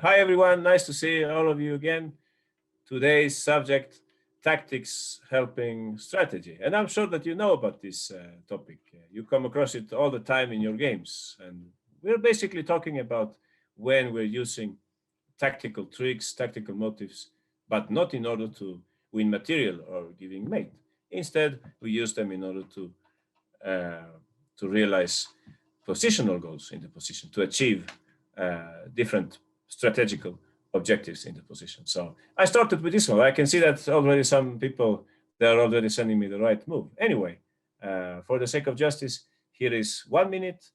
Hi everyone, nice to see all of you again. Today's subject, tactics helping strategy. And I'm sure that you know about this topic. You come across it all the time in your games. And we're basically talking about when we're using tactical tricks, tactical motives, but not in order to win material or giving mate. Instead, we use them in order uh, to realize positional goals in the position, to achieve different strategical objectives in the position. So I started with this one. I can see that already some people, they're already sending me the right move. Anyway, for the sake of justice, here is 1 minute.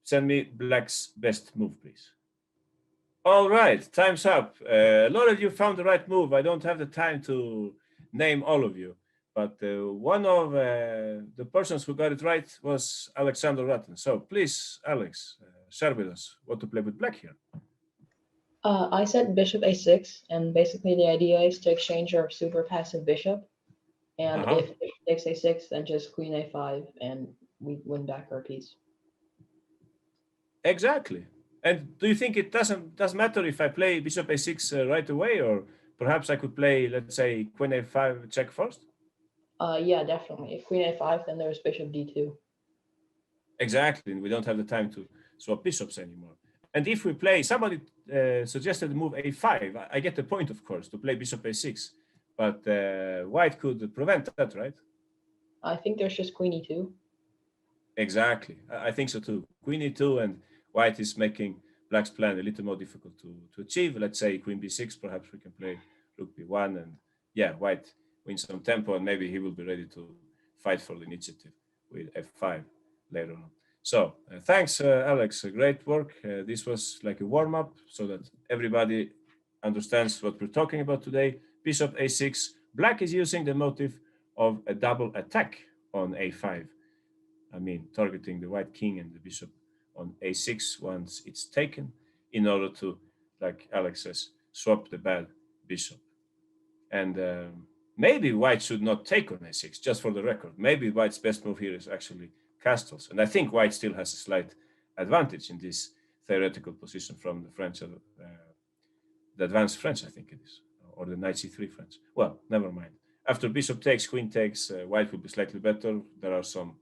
Send me Black's best move, please. All right, time's up. A lot of you found the right move. I don't have the time to name all of you, but one of the persons who got it right was Alexander Rutten. So please, Alex, share with us what to play with Black here. I said bishop a6, and basically the idea is to exchange our super passive bishop. And if bishop takes a6, then just queen a5, and we win back our piece. Exactly. And do you think it doesn't matter if I play bishop a6 right away, or perhaps I could play, let's say, queen a5 check first? Yeah, definitely. If queen a5, then there's bishop d2. Exactly, and we don't have the time to swap bishops anymore. And if we play, somebody suggested move a5. I get the point, of course, to play bishop a6, but white could prevent that, right? I think there's just queen e2. Exactly, I think so too. Queen e2, and white is making black's plan a little more difficult to achieve. Let's say queen b6, perhaps we can play rook b1, and yeah, white wins some tempo, and maybe he will be ready to fight for the initiative with f5 later on. So thanks, Alex. Great work. This was like a warm-up so that everybody understands what we're talking about today. Bishop a6. Black is using the motive of a double attack on a5. I mean, targeting the white king and the bishop on a6 once it's taken, in order to, like Alex says, swap the bad bishop. And maybe white should not take on a6, just for the record. Maybe white's best move here is actually castles. And I think white still has a slight advantage in this theoretical position from the French, the advanced French, I think it is, or the knight c3 French. Well, never mind. After bishop takes, queen takes, white will be slightly better. There are some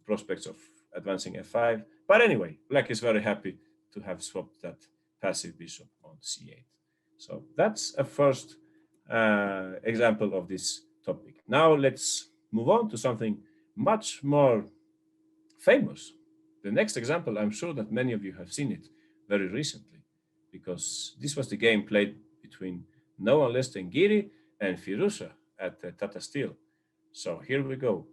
prospects of advancing f5. But anyway, black is very happy to have swapped that passive bishop on c8. So that's a first example of this topic. Now let's move on to something much more famous. The next example, I'm sure that many of you have seen it very recently, because this was the game played between no one less than Giri and Firouzja at Tata Steel. So here we go.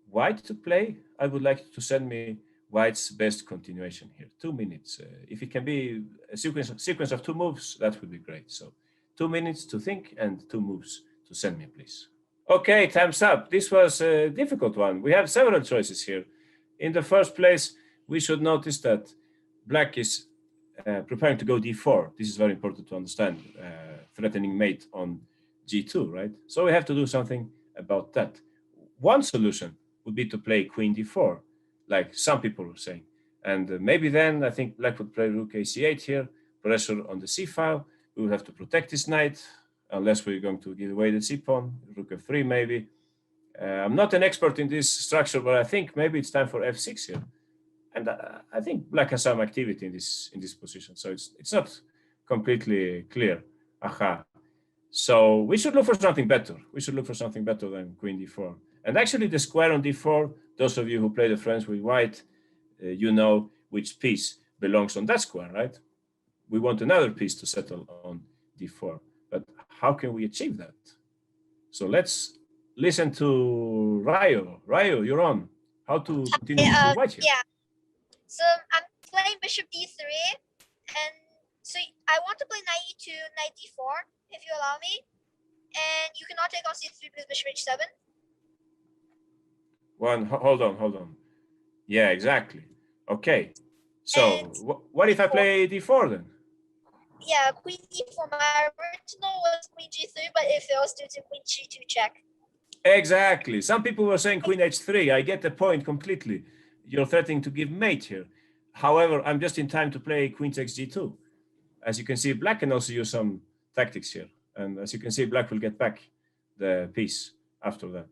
White to play. I would like to send me white's best continuation here. 2 minutes. If it can be a sequence of 2 moves, that would be great. So 2 minutes to think and 2 moves to send me, please. Okay, time's up. This was a difficult one. We have several choices here. In the first place, we should notice that black is preparing to go d4. This is very important to understand, threatening mate on g2, right? So we have to do something about that. One solution would be to play queen d4, like some people are saying. And maybe then I think black would play rook ac8 here, pressure on the c file. We would have to protect this knight, unless we're going to give away the c pawn, rook f3 maybe. I'm not an expert in this structure, but I think maybe it's time for f6 here. And I think black has some activity in this position, so it's not completely clear. Aha. So we should look for something better. We should look for something better than queen d4. And actually the square on d4, those of you who play the French with white, you know which piece belongs on that square, right? We want another piece to settle on d4. But how can we achieve that? So let's listen to Rayo. Rayo, you're on. How to continue with white here? Yeah. So I'm playing bishop d3, and so I want to play knight e2, knight d4, if you allow me. And you cannot take on c3 because bishop h7. Hold on. Yeah, exactly. Okay. So what if I play d4 then? Yeah, queen d4. My original was queen g3, but it fails due to queen g2 check. Exactly. Some people were saying queen h3. I get the point completely. You're threatening to give mate here. However, I'm just in time to play queen takes g2. as you can see, black can also use some tactics here. And as you can see, black will get back the piece after that.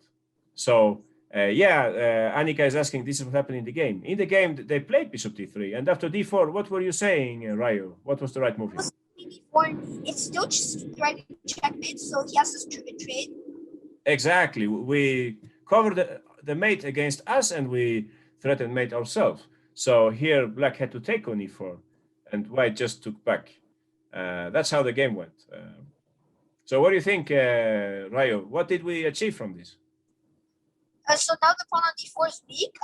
So Annika is asking, this is what happened in the game. In the game, they played bishop d3, and after d4, what were you saying, Ryo? What was the right move here? d4, it's still right checkmate, so he has to trade. Exactly. We covered the mate against us, and we threatened mate ourselves. So here, black had to take on e4, and white just took back. That's how the game went. So what do you think, Ryo? What did we achieve from this? So now the pawn on d4 is weak.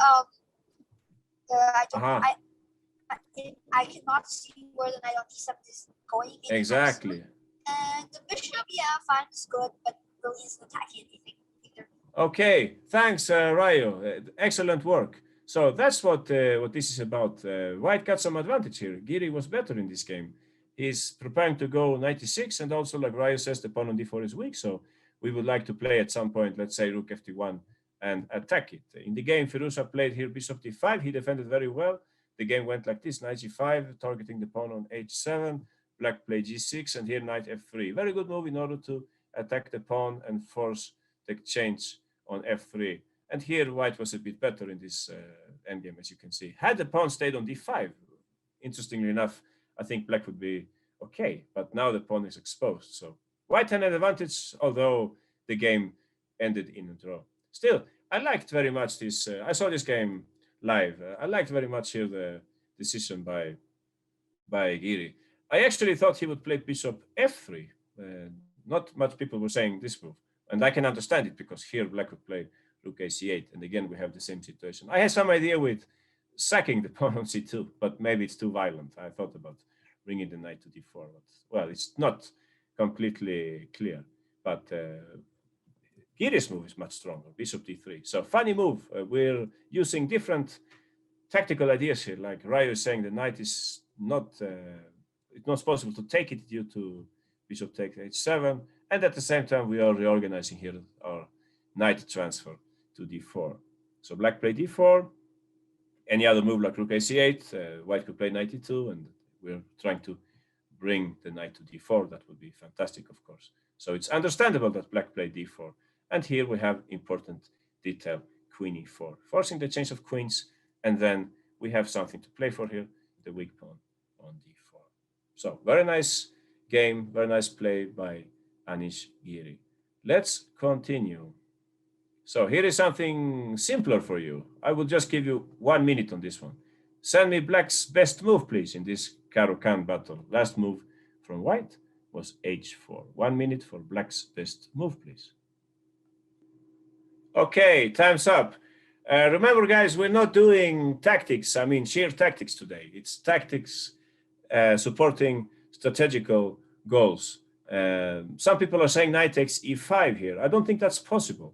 I cannot see where the knight on d7 is going. Exactly. And the bishop, yeah, fine, is good, but really isn't attacking anything either. Okay, thanks, Ryo. Excellent work. So that's what this is about. White got some advantage here. Giri was better in this game. He's preparing to go 96, and also, like Ryo says, the pawn on d4 is weak. So we would like to play at some point, let's say rook ft1, and attack it. In the game, Firuza played here bishop d5. He defended very well. The game went like this: knight g5, targeting the pawn on h7. Black played g6, and here knight f3. Very good move in order to attack the pawn and force the exchange on f3. And here white was a bit better in this endgame, as you can see. Had the pawn stayed on d5, interestingly enough, I think black would be okay. But now the pawn is exposed. So white had an advantage, although the game ended in a draw. Still, I liked very much this. I saw this game live. I liked very much here the decision by Giri. I actually thought he would play bishop f3. Not much people were saying this move. And I can understand it, because here black would play rook ac8. And again, we have the same situation. I had some idea with sacking the pawn on c2, but maybe it's too violent. I thought about bringing the knight to d4. But, well, it's not completely clear. But Giri's move is much stronger, bishop d3. So funny move. We're using different tactical ideas here. Like Ryo is saying, the knight is not, it's not possible to take it due to bishop takes h7. And at the same time, we are reorganizing here our knight transfer to d4. So black played d4. Any other move like rook ac8, white could play knight e2, and we're trying to bring the knight to d4. That would be fantastic, of course. So it's understandable that black played d4. And here we have important detail, queen e4, forcing the change of queens. And then we have something to play for here, the weak pawn on d4. So very nice game, very nice play by Anish Giri. Let's continue. So here is something simpler for you. I will just give you 1 minute on this one. Send me black's best move, please, in this Caro-Kann battle. Last move from white was h4. 1 minute for black's best move, please. Okay, time's up. Remember, guys, we're not doing tactics. I mean, sheer tactics today. It's tactics supporting strategical goals. Some people are saying knight takes e5 here. I don't think that's possible.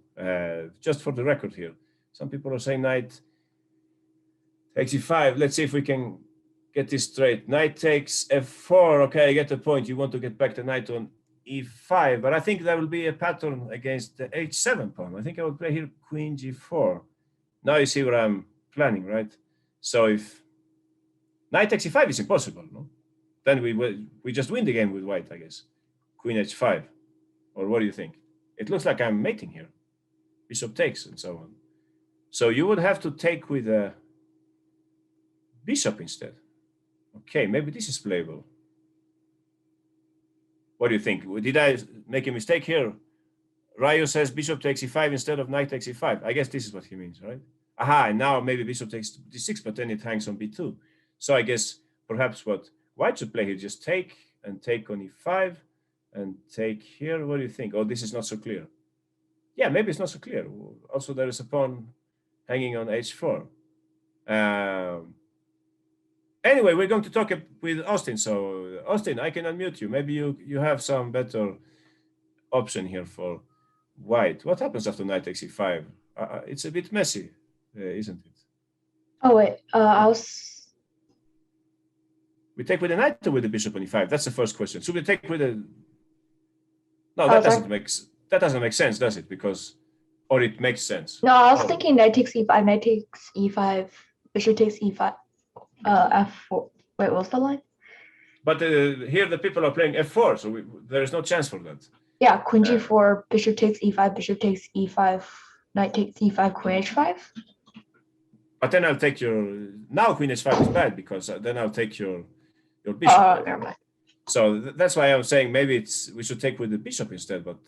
Just for the record here, some people are saying knight takes e5. Let's see if we can get this straight. Knight takes f4. Okay, I get the point. You want to get back the knight on e5, but I think there will be a pattern against the h7 pawn. I think I would play here queen g4. Now you see what I'm planning, right? So if knight takes e5 is impossible, no? Then we just win the game with white, I guess. Queen h5, or what do you think? It looks like I'm mating here. Bishop takes and so on. So you would have to take with a bishop instead. Okay, maybe this is playable. What do you think? Did I make a mistake here? Ryo says bishop takes e5 instead of knight takes e5. I guess this is what he means, right? Aha, and now maybe bishop takes d6, but then it hangs on b2. So I guess perhaps what white should play here, just take and take on e5 and take here. What do you think? Oh, this is not so clear. Yeah, maybe it's not so clear. Also, there is a pawn hanging on h4. Anyway, we're going to talk with Austin. So Austin, I can unmute you. Maybe you have some better option here for white. What happens after knight takes e5? It's a bit messy, isn't it? Oh, wait. We take with the knight or with the bishop on e5? That's the first question. Should we take with a... No, that doesn't make sense, does it? Because, or it makes sense. No, I was thinking knight takes e5, knight takes e5, bishop takes e5, f4. Wait, what's the line? But here the people are playing f4, so there is no chance for that. Yeah, queen g4, bishop takes e5, bishop takes e5, knight takes e5, queen h5. But then I'll take your, now queen h5 is bad because then I'll take your bishop. Never mind. So that's why I'm saying maybe we should take with the bishop instead, but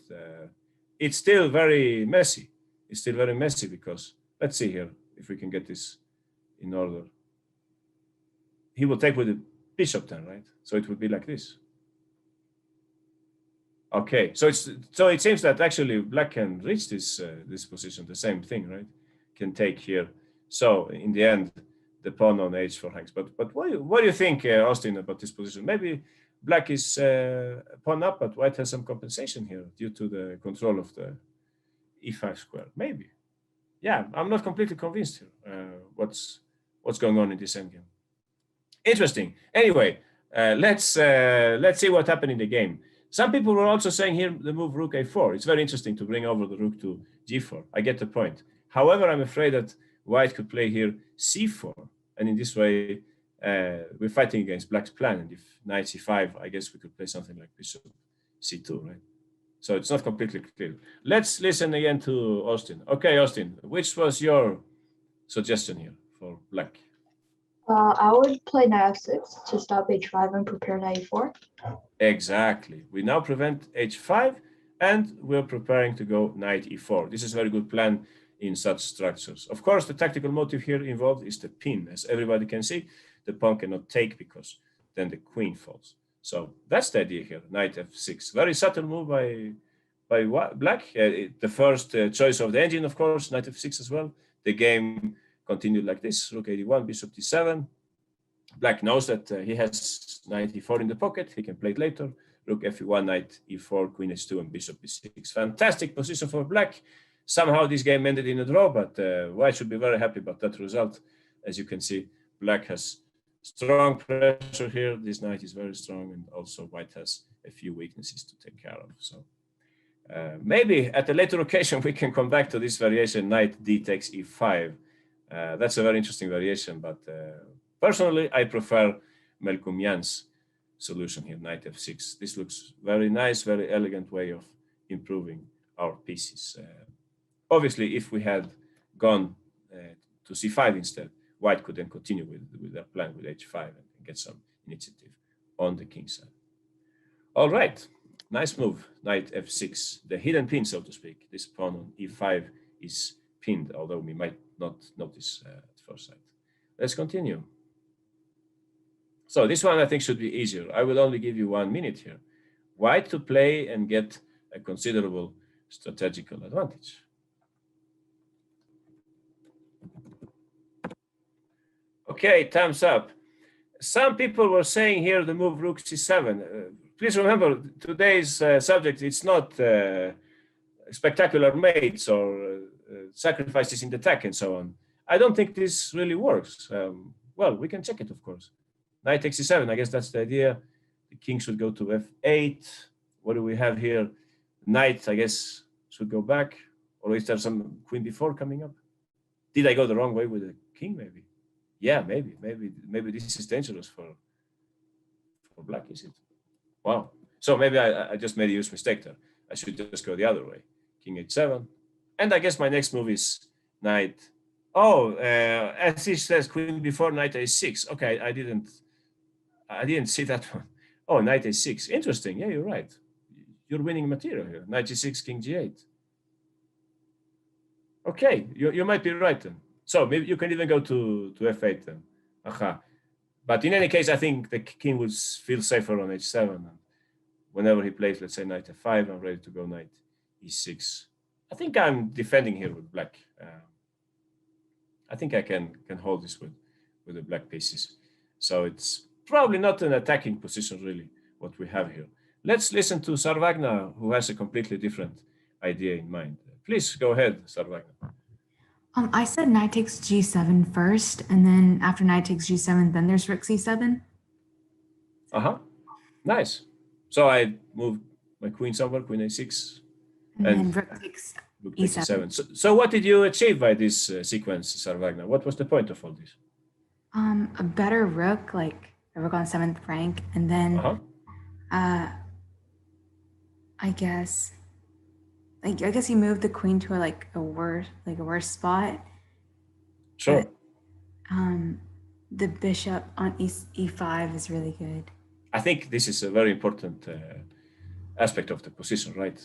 it's still very messy. It's still very messy because, let's see here, if we can get this in order. He will take with the bishop then, right? So it would be like this. Okay, so it seems that actually black can reach this position, the same thing, right? Can take here. So in the end, the pawn on h4 hangs. But what do you think, Austin, about this position? Maybe black is pawn up, but white has some compensation here due to the control of the e5 square. Maybe. Yeah, I'm not completely convinced here. What's going on in this endgame? Interesting. Anyway, let's see what happened in the game. Some people were also saying here the move rook a4. It's very interesting to bring over the rook to g4. I get the point. However, I'm afraid that white could play here c4, and in this way we're fighting against black's plan. And if knight c5, I guess we could play something like bishop c2, right? So it's not completely clear. Let's listen again to Austin. Okay, Austin, which was your suggestion here for black? I would play knight f6 to stop h5 and prepare knight e4. Exactly. We now prevent h5, and we're preparing to go knight e4. This is a very good plan in such structures. Of course, the tactical motive here involved is the pin. As everybody can see, the pawn cannot take because then the queen falls. So that's the idea here, knight f6. Very subtle move by black. The first choice of the engine, of course, knight f6 as well. The game continued like this, rook 81, bishop d7. Black knows that he has knight e4 in the pocket. He can play it later. Rook f1, knight e4, queen h2, and bishop b6. Fantastic position for black. Somehow this game ended in a draw, but white should be very happy about that result. As you can see, black has strong pressure here. This knight is very strong, and also white has a few weaknesses to take care of. So maybe at a later occasion we can come back to this variation, knight d takes e5. That's a very interesting variation, but personally, I prefer Melkumian's solution here, knight f6. This looks very nice, very elegant way of improving our pieces. Obviously, if we had gone to c5 instead, white could then continue with their plan with h5 and get some initiative on the king side. All right, nice move, knight f6. The hidden pin, so to speak. This pawn on e5 is pinned, although we might not notice at first sight. Let's continue. So this one I think should be easier. I will only give you 1 minute here. White to play and get a considerable strategical advantage. Okay, time's up. Some people were saying here the move rook c7. Please remember, today's subject, it's not spectacular mates or sacrifices in the attack and so on. I don't think this really works. Well, we can check it, of course. Knight takes c7, I guess that's the idea. The king should go to f8. What do we have here? Knight, I guess, should go back. Or is there some queen b4 coming up? Did I go the wrong way with the king, maybe? Yeah, maybe this is dangerous for black, is it? Wow. So maybe I just made a huge mistake there. I should just go the other way. King h7. And I guess my next move is knight. Oh, as he says, queen before knight a6. Okay, I didn't see that one. Oh, knight a6. Interesting. Yeah, you're right. You're winning material here. Knight g6, king g8. Okay, you might be right then. So maybe you can even go to f8 then. Aha. But in any case, I think the king would feel safer on h7. And whenever he plays, let's say knight f5, I'm ready to go knight e6. I think I'm defending here with black. I think I can hold this with the black pieces. So it's probably not an attacking position, really, what we have here. Let's listen to Sarvagna, who has a completely different idea in mind. Please go ahead, Sarvagna. I said knight takes g7 first, and then after knight takes g7, then there's rook c7. Nice. So I moved my queen somewhere, queen a6. And then rook takes e7. So what did you achieve by this sequence, Sarvagna? What was the point of all this? A better rook, like rook on 7th rank, and then I guess he moved the queen to a worse spot. Sure. But, the bishop on e5 is really good. I think this is a very important aspect of the position, right?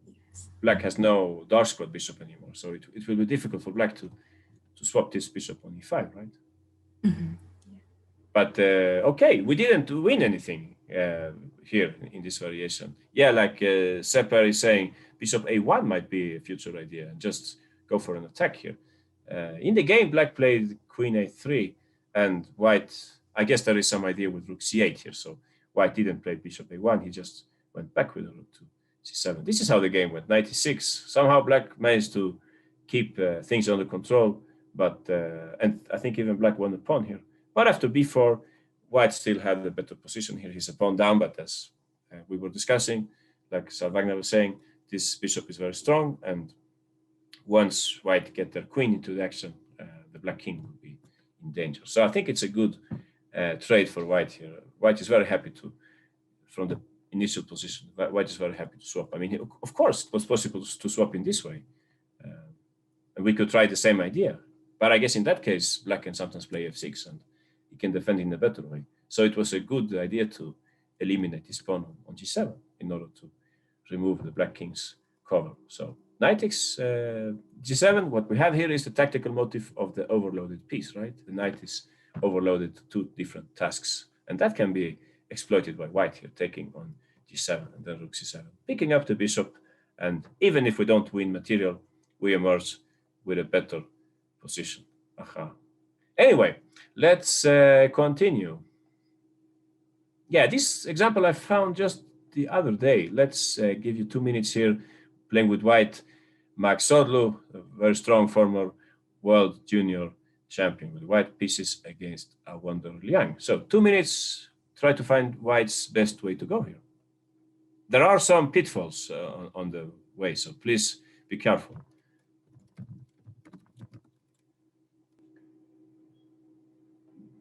Yes. Black has no dark square bishop anymore, so it will be difficult for black to swap this bishop on e5, right? Mm-hmm. But okay, we didn't win anything here in this variation. Yeah, like Separ is saying, bishop a1 might be a future idea, and just go for an attack here. In the game, black played queen a3, and white, I guess there is some idea with rook c8 here, so white didn't play bishop a1, he just went back with a rook to c7. This is how the game went, knight e6. Somehow black managed to keep things under control, but and I think even black won the pawn here. But after b4, white still had the better position here. He's a pawn down, but as we were discussing, like Sal Wagner was saying, this bishop is very strong, and once white get their queen into the action, the black king will be in danger. So I think it's a good trade for white here. White is very happy to, from the initial position, white is very happy to swap. I mean, of course, it was possible to swap in this way. And we could try the same idea. But I guess in that case, black can sometimes play f6 and he can defend in a better way. So it was a good idea to eliminate his pawn on g7 in order to remove the black king's cover. So knight takes g7. What we have here is the tactical motive of the overloaded piece, right? The knight is overloaded to two different tasks. And that can be exploited by white here, taking on g7 and then rook c7, picking up the bishop. And even if we don't win material, we emerge with a better position. Anyway, let's continue. Yeah, this example I found just the other day. Let's give you 2 minutes here playing with white. Max Sodlu, a very strong former world junior champion with white pieces against Wonder Liang. So 2 minutes, try to find white's best way to go here. There are some pitfalls on the way, so please be careful.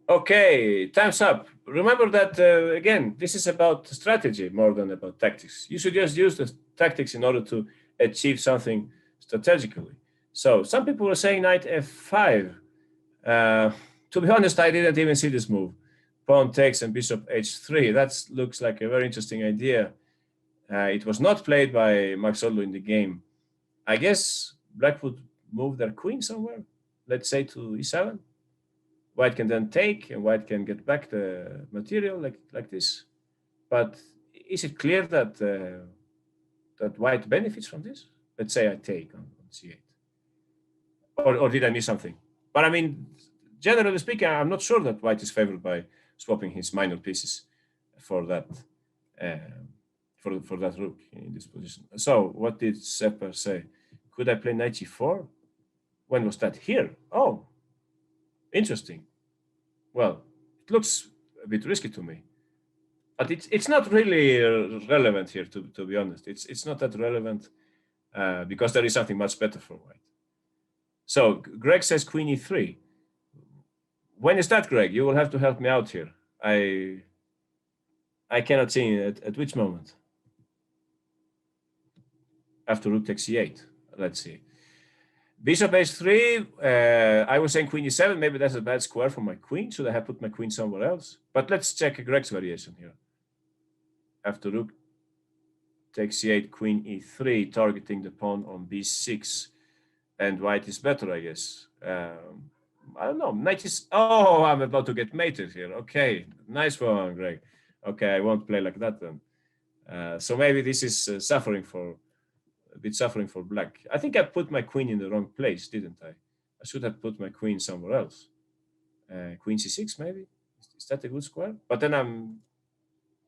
Okay, time's up. Remember that, again, this is about strategy more than about tactics. You should just use the tactics in order to achieve something strategically. So some people were saying knight f5. To be honest, I didn't even see this move. Pawn takes and bishop h3. That looks like a very interesting idea. It was not played by Max Sodlu in the game. I guess black would move their queen somewhere, let's say to e7. White can then take, and white can get back the material like this. But is it clear that that white benefits from this? Let's say I take on c8. Or did I miss something? But I mean, generally speaking, I'm not sure that white is favored by swapping his minor pieces for that for that rook in this position. So what did Separ say? Could I play knight g4? When was that? Here. Oh. Interesting. Well, it looks a bit risky to me, but it's not really relevant here, to be honest. It's not that relevant because there is something much better for white. So Greg says queen e3. When is that, Greg? You will have to help me out here. I cannot see at which moment. After rook takes c8. Let's see. Bishop h3, I was saying queen e7, maybe that's a bad square for my queen. Should I have put my queen somewhere else? But let's check Greg's variation here. After rook takes c8, queen e3, targeting the pawn on b6. And white is better, I guess. I don't know, knight is, oh, I'm about to get mated here. Okay, nice one, Greg. Okay, I won't play like that then. So maybe this is a bit suffering for black. I think I put my queen in the wrong place, didn't I? I should have put my queen somewhere else. Queen c6, maybe? Is that a good square? But then I'm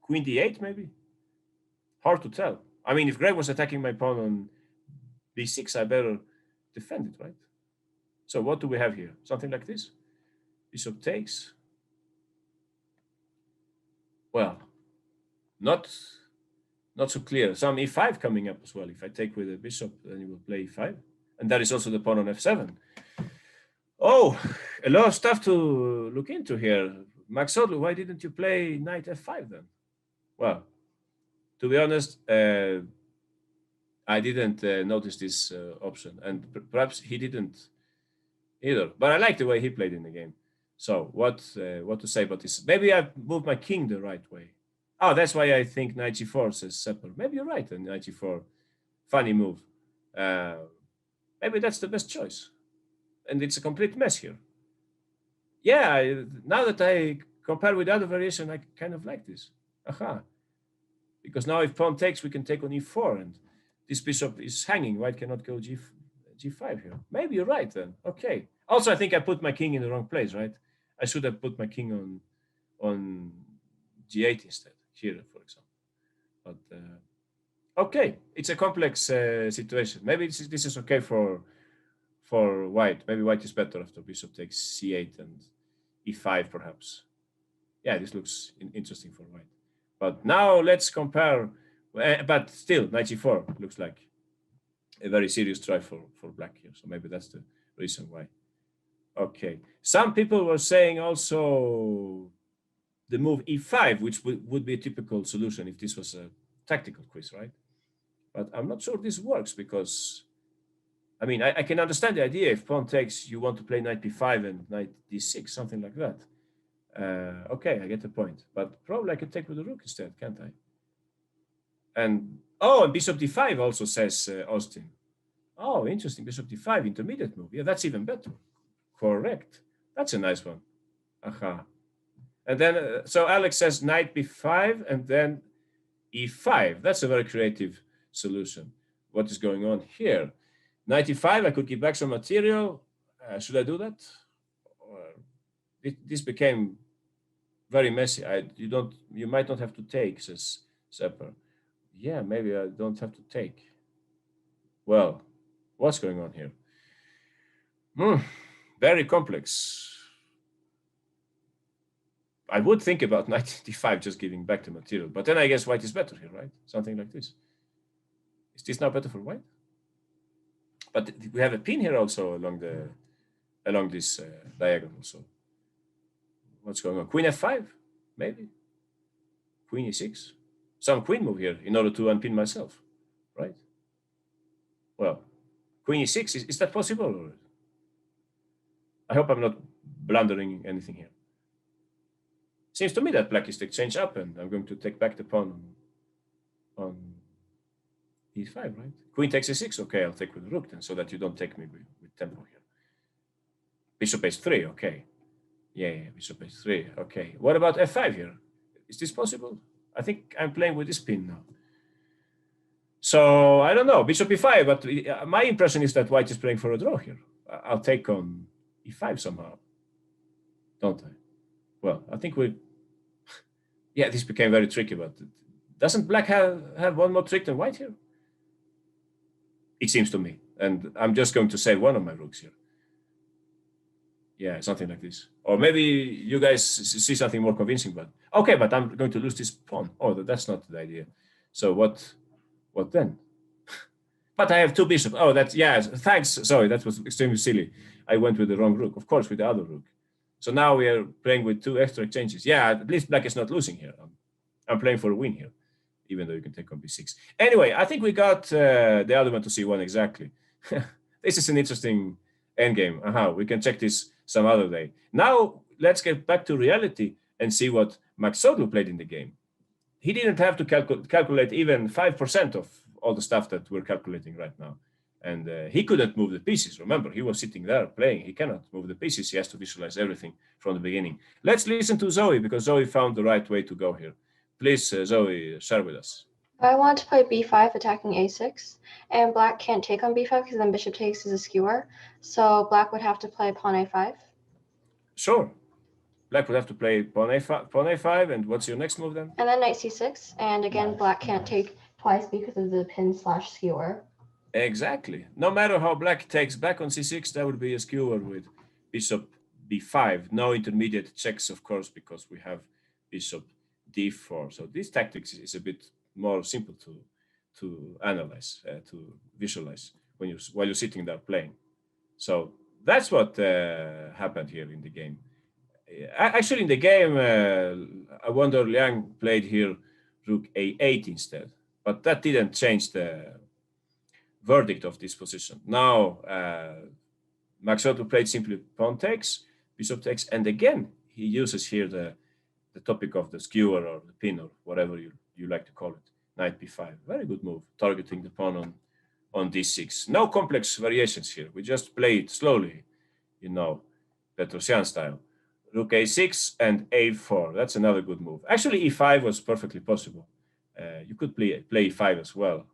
queen d8, maybe? Hard to tell. I mean, if Greg was attacking my pawn on b6, I better defend it, right? So what do we have here? Something like this? Bishop takes. Well, not so clear. Some e5 coming up as well. If I take with a bishop, then you will play e5. And that is also the pawn on f7. Oh, a lot of stuff to look into here. Maxodlu, why didn't you play knight f5 then? Well, to be honest, I didn't notice this option, and perhaps he didn't either. But I like the way he played in the game. So what to say about this? Maybe I moved my king the right way. Oh, that's why I think knight g4 says Sepper. Maybe you're right. And knight g4, funny move. Maybe that's the best choice. And it's a complete mess here. Yeah, now that I compare with the other variation, I kind of like this. Aha. Because now if pawn takes, we can take on e4, and this bishop is hanging. White cannot go g5 here. Maybe you're right then. Okay. Also, I think I put my king in the wrong place, right? I should have put my king on g8 instead, here, for example. But okay, it's a complex situation. Maybe this is okay for white. Maybe white is better after bishop takes c8 and e5, perhaps. Yeah, this looks interesting for white. But now let's compare. But still, knight g4 looks like a very serious try for black here. So maybe that's the reason why. Okay. Some people were saying also the move e5, which would be a typical solution if this was a tactical quiz, right? But I'm not sure this works because, I mean, I can understand the idea. If pawn takes, you want to play knight b5 and knight d6, something like that. Okay, I get the point. But probably I could take with the rook instead, can't I? And, and bishop d5 also says Austin. Oh, interesting, bishop d5, intermediate move. Yeah, that's even better. Correct. That's a nice one. Aha. And then, so Alex says knight b5 and then e5. That's a very creative solution. What is going on here? Knight e5, I could give back some material. Should I do that? This became very messy. You might not have to take, says Sepper. Yeah, maybe I don't have to take. Well, what's going on here? Very complex. I would think about knight d5 just giving back the material, but then I guess white is better here, right? Something like this. Is this now better for white? But we have a pin here also along this diagonal. So what's going on? Queen f5, maybe. Queen e6. Some queen move here in order to unpin myself, right? Well, queen e6, is that possible? Or I hope I'm not blundering anything here. Seems to me that black is to exchange up, and I'm going to take back the pawn on e5, right? Queen takes a6. Okay, I'll take with the rook then, so that you don't take me with tempo here. Bishop h3. Okay. Yeah, bishop h3. Okay. What about f5 here? Is this possible? I think I'm playing with this pin now. So I don't know. Bishop e5, but my impression is that white is playing for a draw here. I'll take on e5 somehow, don't I? Well, I think yeah, this became very tricky, but doesn't black have one more trick than white here? It seems to me. And I'm just going to save one of my rooks here. Yeah, something like this. Or maybe you guys see something more convincing, but okay, but I'm going to lose this pawn. Oh, that's not the idea. So what then? But I have two bishops. Oh, thanks. Sorry, that was extremely silly. I went with the wrong rook, of course, with the other rook. So now we are playing with two extra exchanges. Yeah, at least black is not losing here. I'm playing for a win here, even though you can take on b6. Anyway, I think we got the other one to c1 exactly. This is an interesting endgame. We can check this some other day. Now, let's get back to reality and see what Maxodlu played in the game. He didn't have to calculate even 5% of all the stuff that we're calculating right now. And he couldn't move the pieces. Remember, he was sitting there playing. He cannot move the pieces. He has to visualize everything from the beginning. Let's listen to Zoe, because Zoe found the right way to go here. Please, Zoe, share with us. I want to play b5, attacking a6, and black can't take on b5 because then bishop takes is a skewer. So black would have to play pawn a5. Sure. Black would have to play pawn a5, and what's your next move then? And then knight c6, and again, black can't take twice because of the pin/skewer. Exactly. No matter how black takes back on c6, that would be a skewer with bishop b5. No intermediate checks, of course, because we have bishop d4. So this tactics is a bit more simple to analyze, to visualize while you're sitting there playing. So that's what happened here in the game. Actually, in the game, Wonder Liang played here rook a8 instead, but that didn't change the verdict of this position. Now, Max Otto played simply pawn takes, bishop takes, and again, he uses here the topic of the skewer or the pin or whatever you like to call it, knight b5. Very good move, targeting the pawn on d6. No complex variations here. We just play it slowly, you know, Petrosian style. Rook a6 and a4. That's another good move. Actually, e5 was perfectly possible. You could play e5 as well.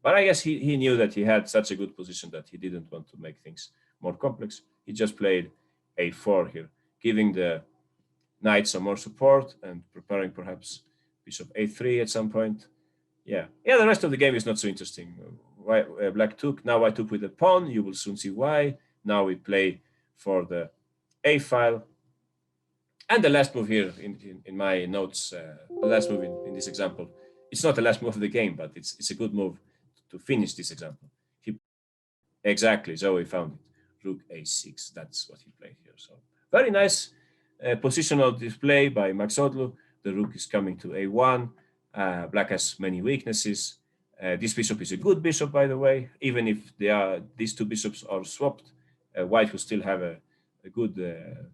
But I guess he knew that he had such a good position that he didn't want to make things more complex. He just played a4 here, giving the knight some more support and preparing perhaps bishop a3 at some point. Yeah, the rest of the game is not so interesting. Black took, now white took with the pawn. You will soon see why. Now we play for the a file. And the last move here in my notes, the last move in this example, it's not the last move of the game, but it's a good move to finish this example. Exactly, Zoe found it. Rook a6, that's what he played here. So very nice positional display by Max Odlu. The rook is coming to a1. Black has many weaknesses. This bishop is a good bishop, by the way. Even if these two bishops are swapped, white will still have a good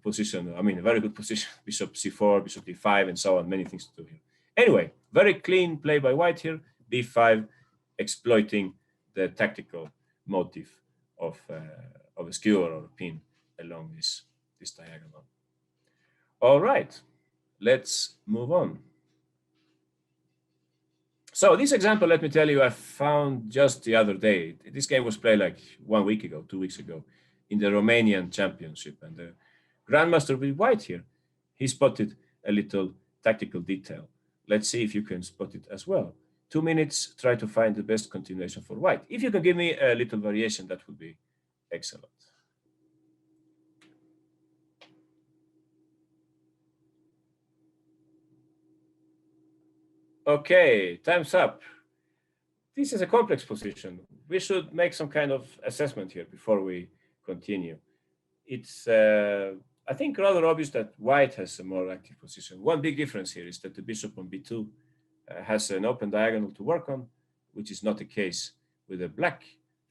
position. I mean, a very good position. Bishop c4, bishop d5, and so on. Many things to do here. Anyway, very clean play by white here. b5, exploiting the tactical motive of a skewer or a pin along this diagonal. All right, let's move on. So this example, let me tell you, I found just the other day. This game was played like 1 week ago, 2 weeks ago, in the Romanian Championship. And the grandmaster with white here, he spotted a little tactical detail. Let's see if you can spot it as well. 2 minutes, try to find the best continuation for white. If you can give me a little variation, that would be excellent. Okay, time's up. This is a complex position. We should make some kind of assessment here before we continue. It's, I think, rather obvious that white has a more active position. One big difference here is that the bishop on b2 has an open diagonal to work on, which is not the case with a black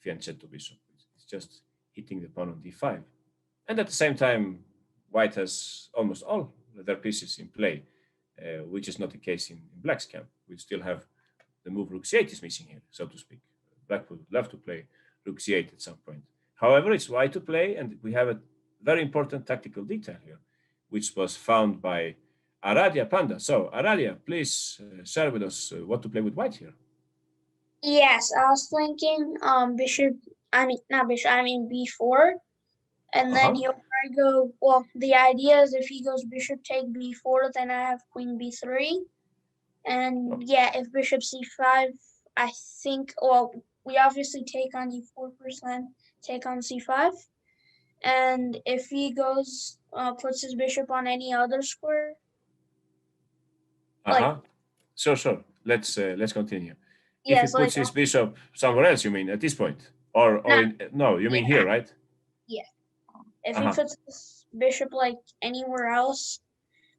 fianchetto bishop. It's just hitting the pawn on d5. And at the same time, white has almost all their pieces in play, which is not the case in black's camp. We still have the move rook c8 is missing here, so to speak. Black would love to play rook c8 at some point. However, it's white to play, and we have a very important tactical detail here, which was found by Aradia Panda. So, Aradia, please share with us what to play with white here. Yes, I was thinking b4, and then he'll probably go, well, the idea is if he goes bishop take b4, then I have queen b3. And yeah, if bishop c5, I think, well, we obviously take on e4%, take on c5. And if he goes, puts his bishop on any other square. Sure. Let's continue. Yes, if he puts his bishop somewhere else, you mean at this point? No, you mean here, right? Yeah. If he puts his bishop like anywhere else,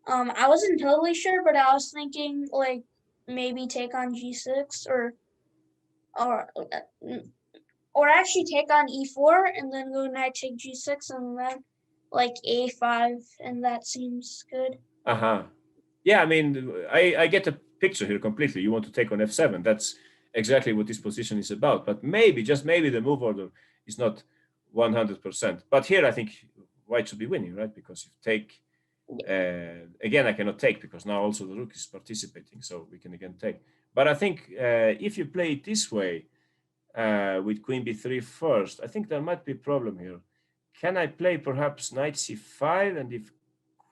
I wasn't totally sure, but I was thinking like maybe take on g6 or actually take on e4 and then go knight take g6 and then like a5, and that seems good. Yeah, I mean, I get the picture here completely. You want to take on f7. That's exactly what this position is about. But maybe, just maybe, the move order is not 100%. But here, I think white should be winning, right? Because if take, again, I cannot take because now also the rook is participating, so we can again take. But I think if you play it this way, with queen b3 first, I think there might be a problem here. Can I play perhaps knight c5, and if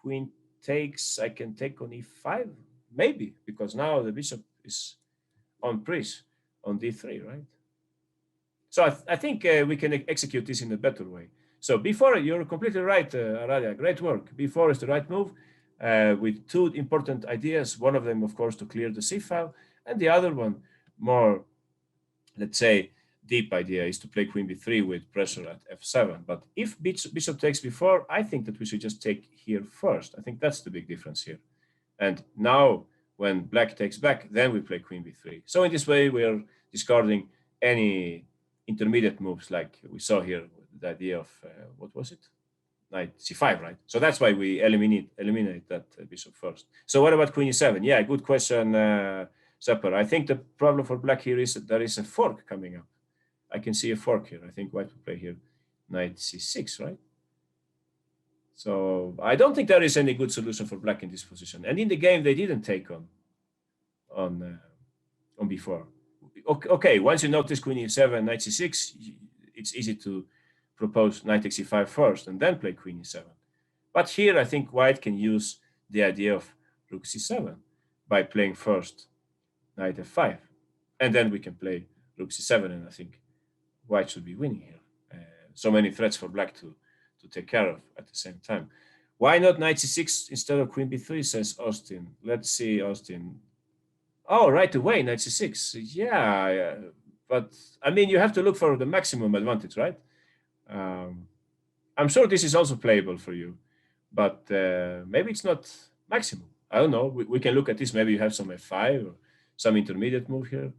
queen takes, I can take on e5? Maybe, because now the bishop is on prise on d3, right? So I think we can execute this in a better way. So b4, you're completely right, Aradia, great work. b4 is the right move with two important ideas. One of them, of course, to clear the c file, and the other one more, let's say, deep idea is to play queen b3 with pressure at f7. But if bishop takes b4, I think that we should just take here first. I think that's the big difference here. And now when black takes back, then we play queen b3. So in this way, we are discarding any intermediate moves like we saw here, the idea of, what was it? Knight c5, right? So that's why we eliminate that bishop first. So what about queen e7? Yeah, good question, Sepper. I think the problem for black here is that there is a fork coming up. I can see a fork here. I think white will play here knight c6, right? So I don't think there is any good solution for black in this position. And in the game, they didn't take on b4. Okay, once you notice queen e7, knight c6, it's easy to propose knight takes e5 first and then play queen e7. But here, I think white can use the idea of rook c7 by playing first knight f5. And then we can play rook c7, and I think white should be winning here. So many threats for black to take care of at the same time. Why not knight c6 instead of queen b3, says Austin. Let's see, Austin. Oh, right away, knight c6. Yeah, but I mean, you have to look for the maximum advantage, right? I'm sure this is also playable for you, but maybe it's not maximum. I don't know. We can look at this. Maybe you have some f5 or some intermediate move here.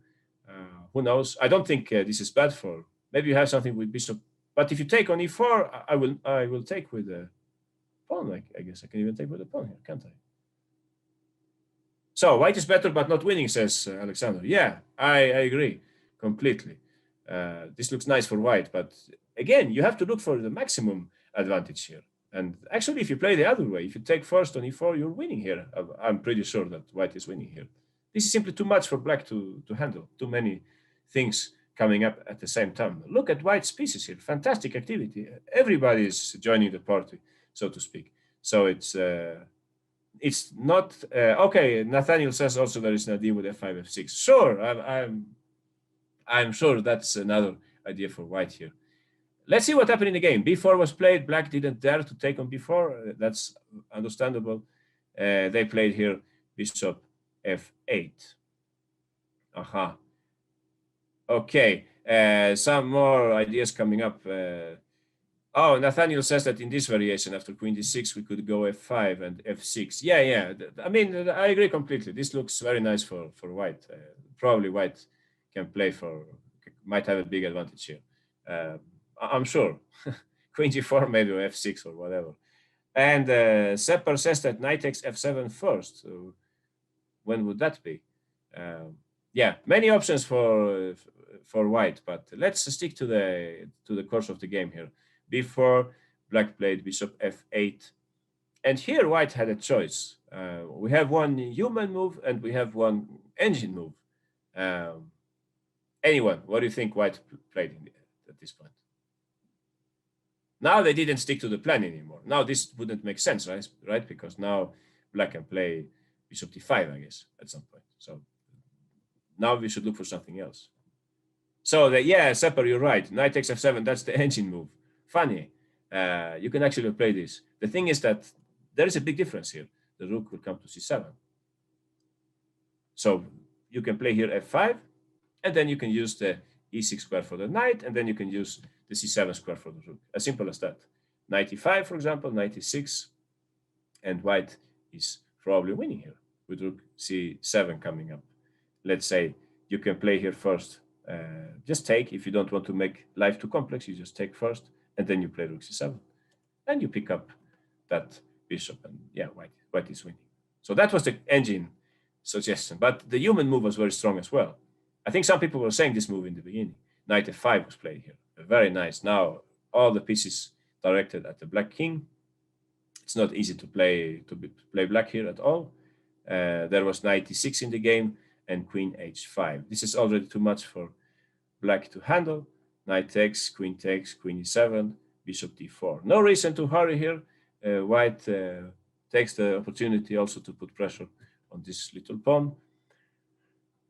Who knows? I don't think this is bad for. Maybe you have something with bishop. But if you take on e4, I will take with the pawn. I guess I can even take with the pawn here, can't I? So white is better, but not winning, says Alexander. Yeah, I agree completely. This looks nice for white, but again, you have to look for the maximum advantage here. And actually, if you play the other way, if you take first on e4, you're winning here. I'm pretty sure that white is winning here. This is simply too much for black to handle. Too many things coming up at the same time. Look at white's pieces here. Fantastic activity. Everybody is joining the party, so to speak. So it's not okay. Nathaniel says also there is an idea with f5, f6. Sure, I'm sure that's another idea for white here. Let's see what happened in the game. b4 was played. Black didn't dare to take on b4. That's understandable. They played here bishop f8. Aha. Okay. Some more ideas coming up. Oh, Nathaniel says that in this variation, after queen d6, we could go f5 and f6. Yeah. I mean, I agree completely. This looks very nice for white. Probably white might have a big advantage here. I'm sure. Queen g4 maybe, or f6 or whatever. And Sepper says that knight takes f7 first. So when would that be? Yeah, many options for white, but let's stick to the course of the game here. b4, black played bishop f8, and here white had a choice. We have one human move and we have one engine move. Anyone, what do you think white played at this point? Now they didn't stick to the plan anymore. Now this wouldn't make sense, right? Because now black can play bishop d5, I guess, at some point. So now we should look for something else. So yeah, Sepper, you're right. Knight takes f7, that's the engine move. Funny. You can actually play this. The thing is that there is a big difference here. The rook will come to c7. So you can play here f5, and then you can use the e6 square for the knight, and then you can use the c7 square for the rook. As simple as that. Knight e5, for example, knight e6, and white is probably winning here with rook c7 coming up. Let's say you can play here first. Just take. If you don't want to make life too complex, you just take first, and then you play rook c7. And you pick up that bishop, and yeah, white is winning. So that was the engine suggestion. But the human move was very strong as well. I think some people were saying this move in the beginning. Knight f5 was played here. Very nice. Now all the pieces directed at the black king. It's not easy to play black here at all. There was knight e6 in the game and queen h5. This is already too much for black to handle. Knight takes, queen e7, bishop d4. No reason to hurry here. White takes the opportunity also to put pressure on this little pawn.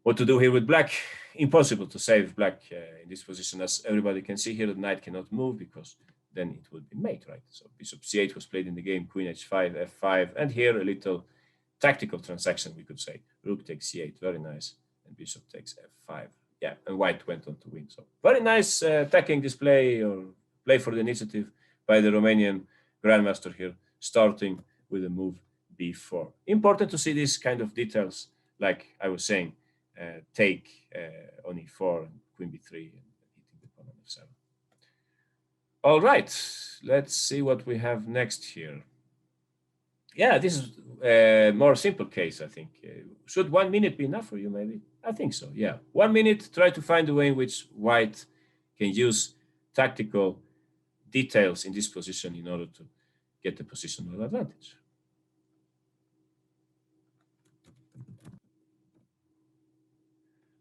What to do here with black? Impossible to save black in this position. As everybody can see here, the knight cannot move because then it would be mate, right? So bishop c8 was played in the game, queen h5, f5, and here a little tactical transaction, we could say. Rook takes c8, very nice, and bishop takes f5. yeah, and white went on to win. So very nice attacking display or play for the initiative by the Romanian grandmaster here, starting with the move b4. Important to see these kind of details, like I was saying, take on e4 and queen b3 and hitting the pawn on f7. All right, let's see what we have next here. Yeah, this is a more simple case, I think. Should 1 minute be enough for you, maybe? I think so, yeah. 1 minute, try to find a way in which white can use tactical details in this position in order to get the positional advantage.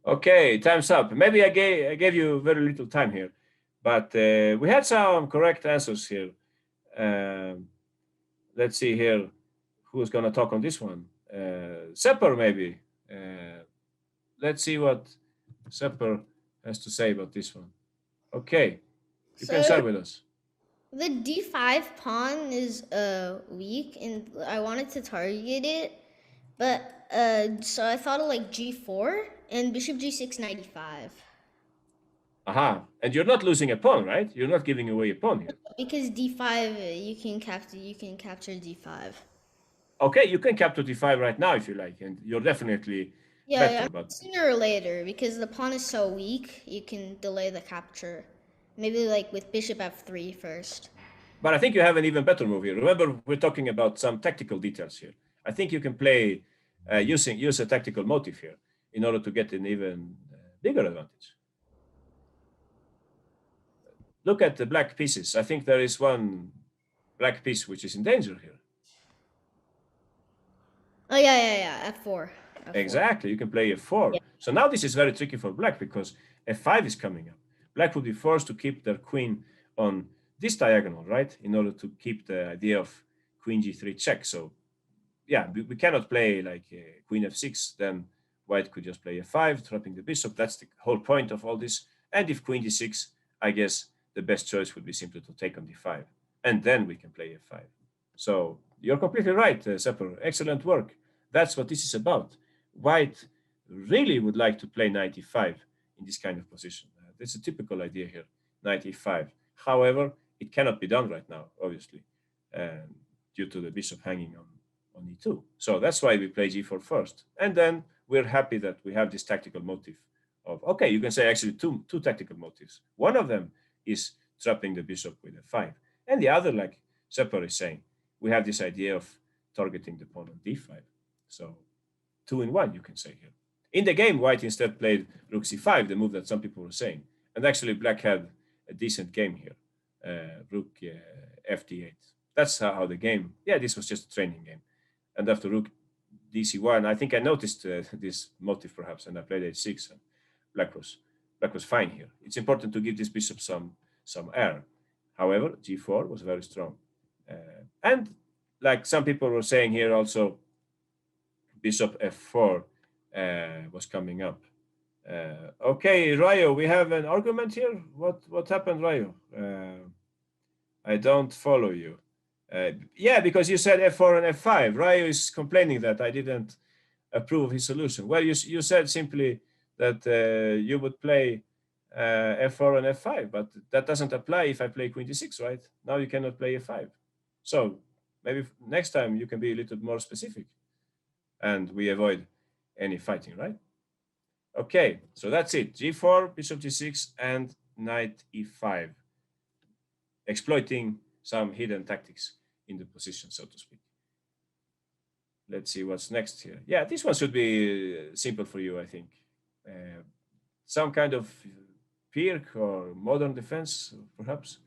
Okay, time's up. Maybe I gave you very little time here, but we had some correct answers here. Let's see here. Who's going to talk on this one? Sepper, maybe. Let's see what Sepper has to say about this one. Okay, you can start with us. The d5 pawn is weak, and I wanted to target it, but so I thought of like g4 and bishop g6 knight e5. Aha, and you're not losing a pawn, right? You're not giving away a pawn here. Because d5 you can capture d5. Okay, you can capture d5 right now if you like, and you're definitely better. But sooner or later, because the pawn is so weak, you can delay the capture. Maybe like with bishop f3 first. But I think you have an even better move here. Remember, we're talking about some tactical details here. I think you can play use a tactical motive here in order to get an even bigger advantage. Look at the black pieces. I think there is one black piece which is in danger here. Oh, yeah, F4. Exactly, you can play f4. Yeah. So now this is very tricky for black because f5 is coming up. Black would be forced to keep their queen on this diagonal, right? In order to keep the idea of queen g3 check. So yeah, we cannot play like queen f6, then white could just play f5, trapping the bishop. That's the whole point of all this. And if queen d6, I guess the best choice would be simply to take on d5. And then we can play f5. So you're completely right, Sepper. Excellent work. That's what this is about. White really would like to play knight e5 in this kind of position. That's a typical idea here, knight e5. However, it cannot be done right now, obviously, due to the bishop hanging on e2. So that's why we play g4 first. And then we're happy that we have this tactical motive of, okay, you can say actually two tactical motives. One of them is trapping the bishop with f5. And the other, like Sepper is saying, we have this idea of targeting the pawn on d5. So 2 in 1, you can say here. In the game, white instead played rook c5, the move that some people were saying. And actually, black had a decent game here, rook fd8. That's how the game, yeah, this was just a training game. And after rook dc1, I think I noticed this motive perhaps, and I played h6, and black was fine here. It's important to give this bishop some air. However, g4 was very strong. And like some people were saying here also, bishop f4 was coming up. Okay, Rayo, we have an argument here. What happened, Rayo? I don't follow you. Yeah, because you said f4 and f5. Rayo is complaining that I didn't approve his solution. Well, you said simply that you would play f4 and f5, but that doesn't apply if I play queen d6, right? Now you cannot play f5. So maybe next time you can be a little more specific and we avoid any fighting, right? Okay, so that's it. g4, bishop g6, and knight e5. Exploiting some hidden tactics in the position, so to speak. Let's see what's next here. Yeah, this one should be simple for you, I think. Some kind of Pirc or modern defense, perhaps,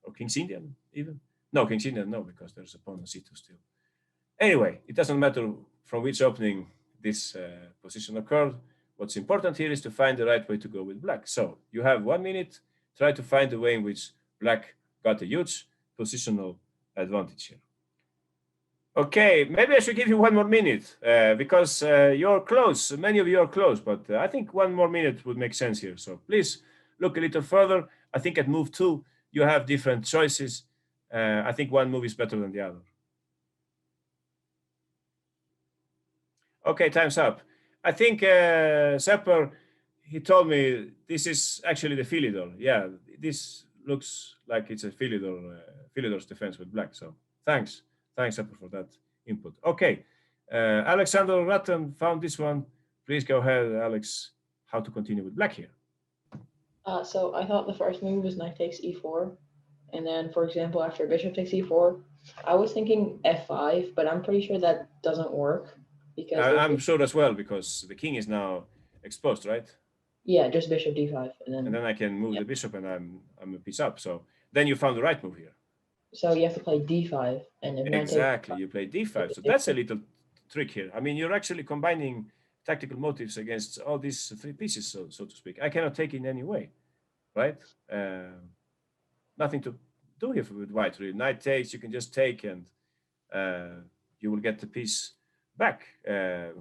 or King's Indian even. No, King's Indian, no, because there's a pawn on c2 still. Anyway, it doesn't matter from which opening this position occurred. What's important here is to find the right way to go with black. So you have 1 minute. Try to find the way in which black got a huge positional advantage here. Okay, maybe I should give you 1 more minute because you're close. Many of you are close, but I think 1 more minute would make sense here. So please look a little further. I think at move 2, you have different choices. I think one move is better than the other. Okay, time's up. I think Sepper, he told me this is actually the Philidor. Yeah, this looks like it's a Philidor's defense with black. So thanks, Apple, for that input. Okay, Alexander Rattan found this one. Please go ahead, Alex. How to continue with black here? So I thought the first move was knight takes e4, and then, for example, after bishop takes e4, I was thinking f5, but I'm pretty sure that doesn't work because I'm sure as well, because the king is now exposed, right? Yeah, just bishop d5, and then I can move the bishop, and I'm a piece up. So then you found the right move here. So you have to play d5, and if exactly, you play d5. So that's a little trick here. I mean, you're actually combining tactical motives against all these three pieces, so to speak. I cannot take in any way, right? Nothing to do here with white, really. Knight takes, you can just take, and you will get the piece back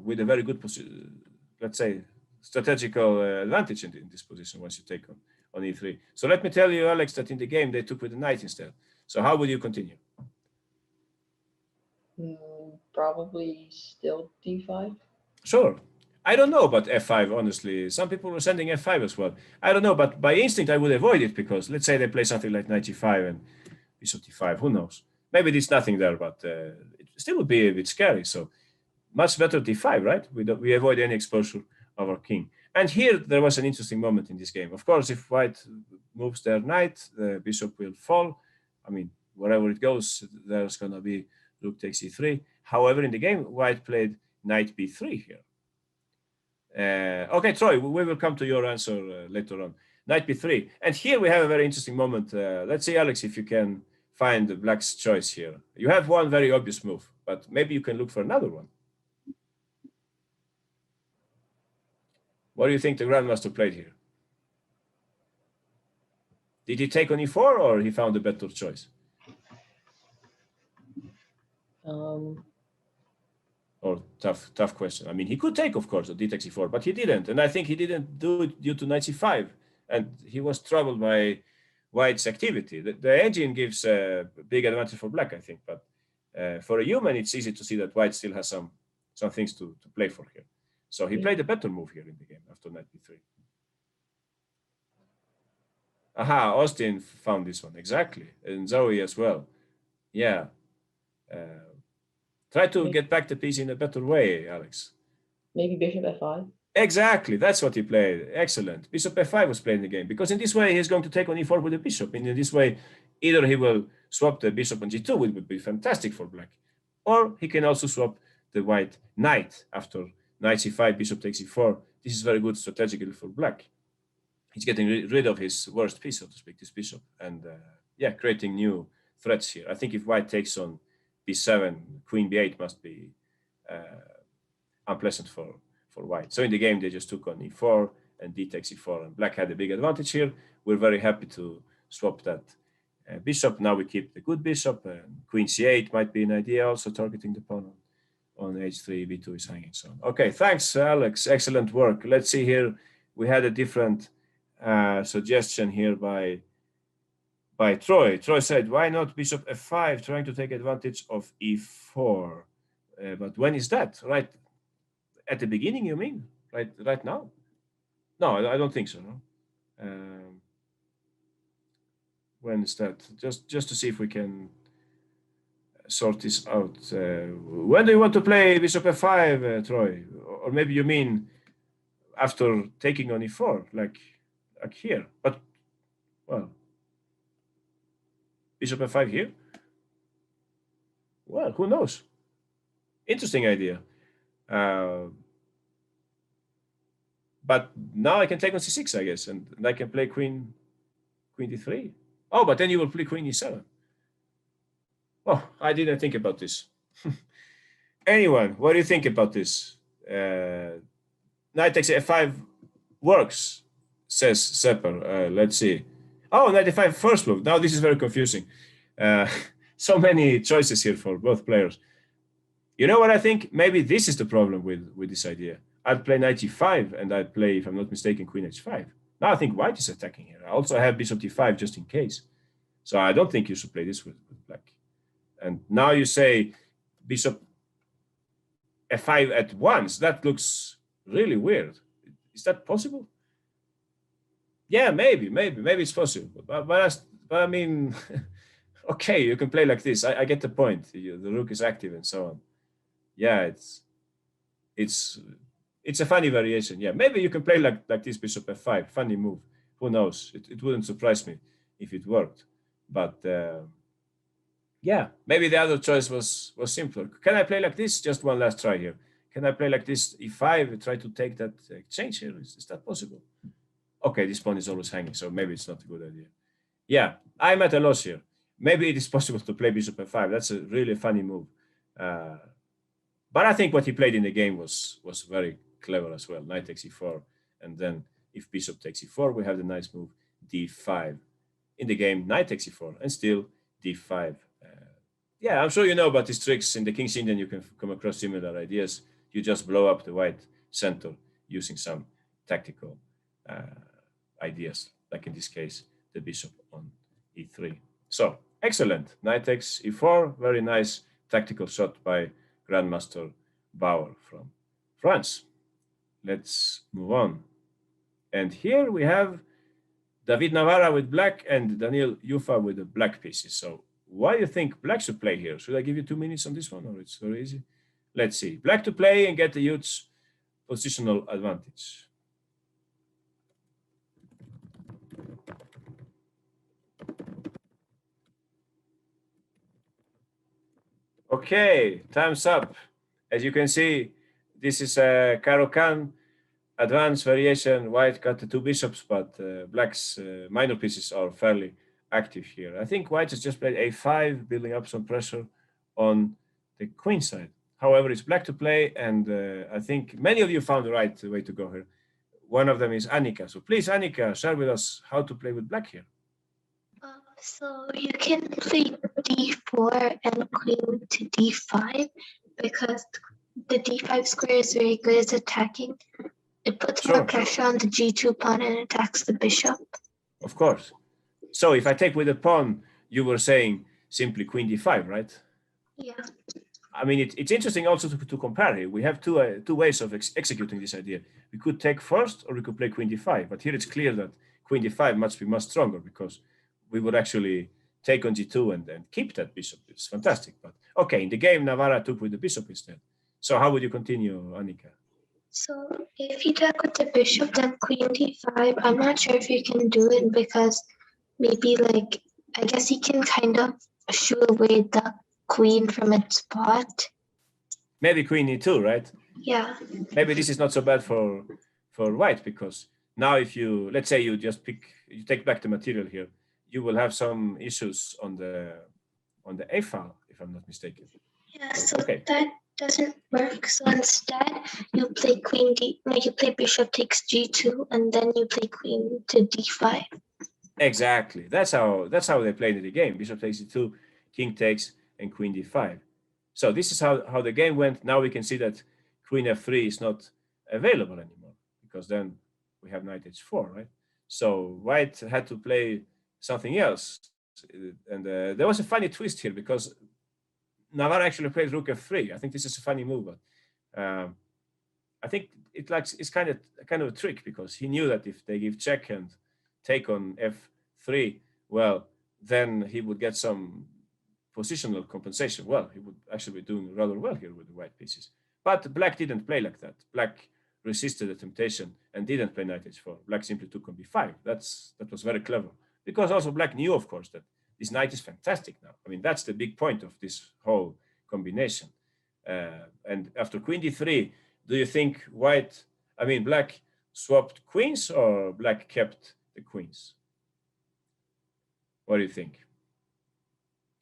with a very good position, let's say, strategical advantage in this position once you take on e3. So let me tell you, Alex, that in the game they took with the knight instead. So how will you continue? Probably still d5. Sure. I don't know about f5, honestly. Some people were sending f5 as well. I don't know, but by instinct I would avoid it, because let's say they play something like knight g5 and bishop d5, who knows? Maybe there's nothing there, but it still would be a bit scary. So much better d5, right? We avoid any exposure of our king. And here there was an interesting moment in this game. Of course, if white moves their knight, the bishop will fall. I mean, wherever it goes, there's going to be rook takes e3. However, in the game, white played knight b3 here. Okay, Troy, we will come to your answer later on. Knight b3. And here we have a very interesting moment. Let's see, Alex, if you can find the black's choice here. You have one very obvious move, but maybe you can look for another one. What do you think the grandmaster played here? Did he take on e4, or he found a better choice? Or tough question. I mean, he could take, of course, d takes e4, but he didn't. And I think he didn't do it due to knight c5. And he was troubled by white's activity. The engine gives a big advantage for black, I think. But for a human, it's easy to see that white still has some things to play for here. So he played a better move here in the game after knight b3. Aha, Austin found this one, exactly. And Zoe as well. Yeah. Try to get back the piece in a better way, Alex. Maybe bishop f5? Exactly, that's what he played. Excellent. Bishop f5 was playing the game, because in this way he's going to take on e4 with the bishop. And in this way, either he will swap the bishop on g2, which would be fantastic for black, or he can also swap the white knight after knight c5, bishop takes e4. This is very good strategically for black. He's getting rid of his worst piece, so to speak, this bishop, and yeah, creating new threats here. I think if white takes on b7, queen b8 must be unpleasant for white. So in the game, they just took on e4 and d takes e4, and black had a big advantage here. We're very happy to swap that bishop. Now we keep the good bishop, and queen c8 might be an idea, also targeting the pawn on h3, b2 is hanging. So okay, thanks, Alex. Excellent work. Let's see here. We had a different suggestion here by Troy. Troy said, why not bishop f5, trying to take advantage of e4? But when is that? Right at the beginning, you mean? Right now? No, I don't think so. No? When is that? Just to see if we can sort this out. When do you want to play bishop f5, Troy? Or maybe you mean after taking on e4, like here. But, well, bishop f5 here? Well, who knows? Interesting idea. But now I can take on c6, I guess, and I can play queen d3. Oh, but then you will play queen e7. Oh, I didn't think about this. Anyone, what do you think about this? Knight takes f5 works, says Sepper. Let's see. Oh, knight f5 first move. Now this is very confusing. So many choices here for both players. You know what I think? Maybe this is the problem with this idea. I'd play knight g5, and I'd play, if I'm not mistaken, queen h5. Now I think white is attacking here. I also have bishop d5 just in case. So I don't think you should play this with black. And now you say bishop f5 at once. That looks really weird. Is that possible? Yeah, maybe it's possible. But I mean, okay, you can play like this. I get the point. The rook is active and so on. Yeah, it's it's a funny variation. Yeah, maybe you can play like this bishop f5. Funny move. Who knows? It wouldn't surprise me if it worked. But yeah, maybe the other choice was simpler. Can I play like this? Just one last try here. Can I play like this e5? Try to take that exchange here. Is that possible? Okay, this pawn is always hanging, so maybe it's not a good idea. Yeah, I'm at a loss here. Maybe it is possible to play bishop f5. That's a really funny move. But I think what he played in the game was very clever as well. Knight takes e4, and then if bishop takes e4, we have the nice move d5. In the game, knight takes e4, and still d5. Yeah, I'm sure you know about these tricks. In the King's Indian, you can come across similar ideas. You just blow up the white center using some tactical ideas, like in this case, the bishop on e3. So, excellent. Knight takes e4, very nice tactical shot by Grandmaster Bauer from France. Let's move on. And here we have David Navarra with black and Daniel Yufa with the black pieces. So why do you think black should play here? Should I give you 2 minutes on this one, or it's very easy? Let's see. Black to play and get the huge positional advantage. Okay, time's up. As you can see, this is a Caro-Kann advanced variation. White got the 2 bishops, but black's minor pieces are fairly active here. I think white has just played a5, building up some pressure on the queen side. However, it's black to play, and I think many of you found the right way to go here. One of them is Annika. So please, Annika, share with us how to play with black here. So you can play d4 and queen to d5 because the d5 square is very good at attacking. It puts more pressure on the g2 pawn and attacks the bishop. Of course. So if I take with the pawn, you were saying simply queen d5, right? Yeah. I mean, it's interesting also to compare here. We have two ways of executing this idea. We could take first, or we could play queen d5. But here it's clear that queen d5 must be much stronger because we would actually take on g2 and then keep that bishop. It's fantastic. But okay, in the game, Navarra took with the bishop instead. So how would you continue, Annika? So if you attack with the bishop, then queen d5, I'm not sure if you can do it because maybe I guess you can kind of shoo away the queen from its spot. Maybe queen e2, right? Yeah. Maybe this is not so bad for white because now if you, let's say you take back the material here, you will have some issues on the a file, if I'm not mistaken. Yeah, so that doesn't work. So instead, you play you play bishop takes g2, and then you play queen to d5. Exactly. That's how they played in the game. Bishop takes e2, king takes, and queen d5. So this is how the game went. Now we can see that queen f3 is not available anymore because then we have knight h4, right? So white had to play something else. And there was a funny twist here because Navarra actually played rook f3. I think this is a funny move, but I think it's kind of a trick because he knew that if they give check and take on f3, well, then he would get some positional compensation. Well, he would actually be doing rather well here with the white pieces. But black didn't play like that. Black resisted the temptation and didn't play knight h4. Black simply took on b5. That was very clever. Because also black knew, of course, that this knight is fantastic now. I mean, that's the big point of this whole combination. And after queen d3, do you think black swapped queens or black kept the queens? What do you think?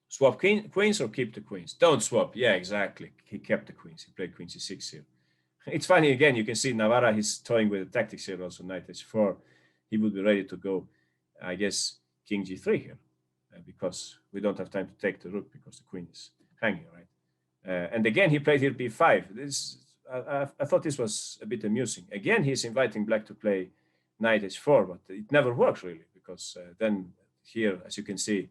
Swap queens or keep the queens? Don't swap. Yeah, exactly. He kept the queens. He played queen c6 here. It's funny, again, you can see Navarra, he's toying with the tactics here also, knight h4. He would be ready to go, I guess, king g3 here, because we don't have time to take the rook because the queen is hanging, right? And again, he played here b5. I thought this was a bit amusing. Again, he's inviting black to play knight h4, but it never works really, because then here, as you can see,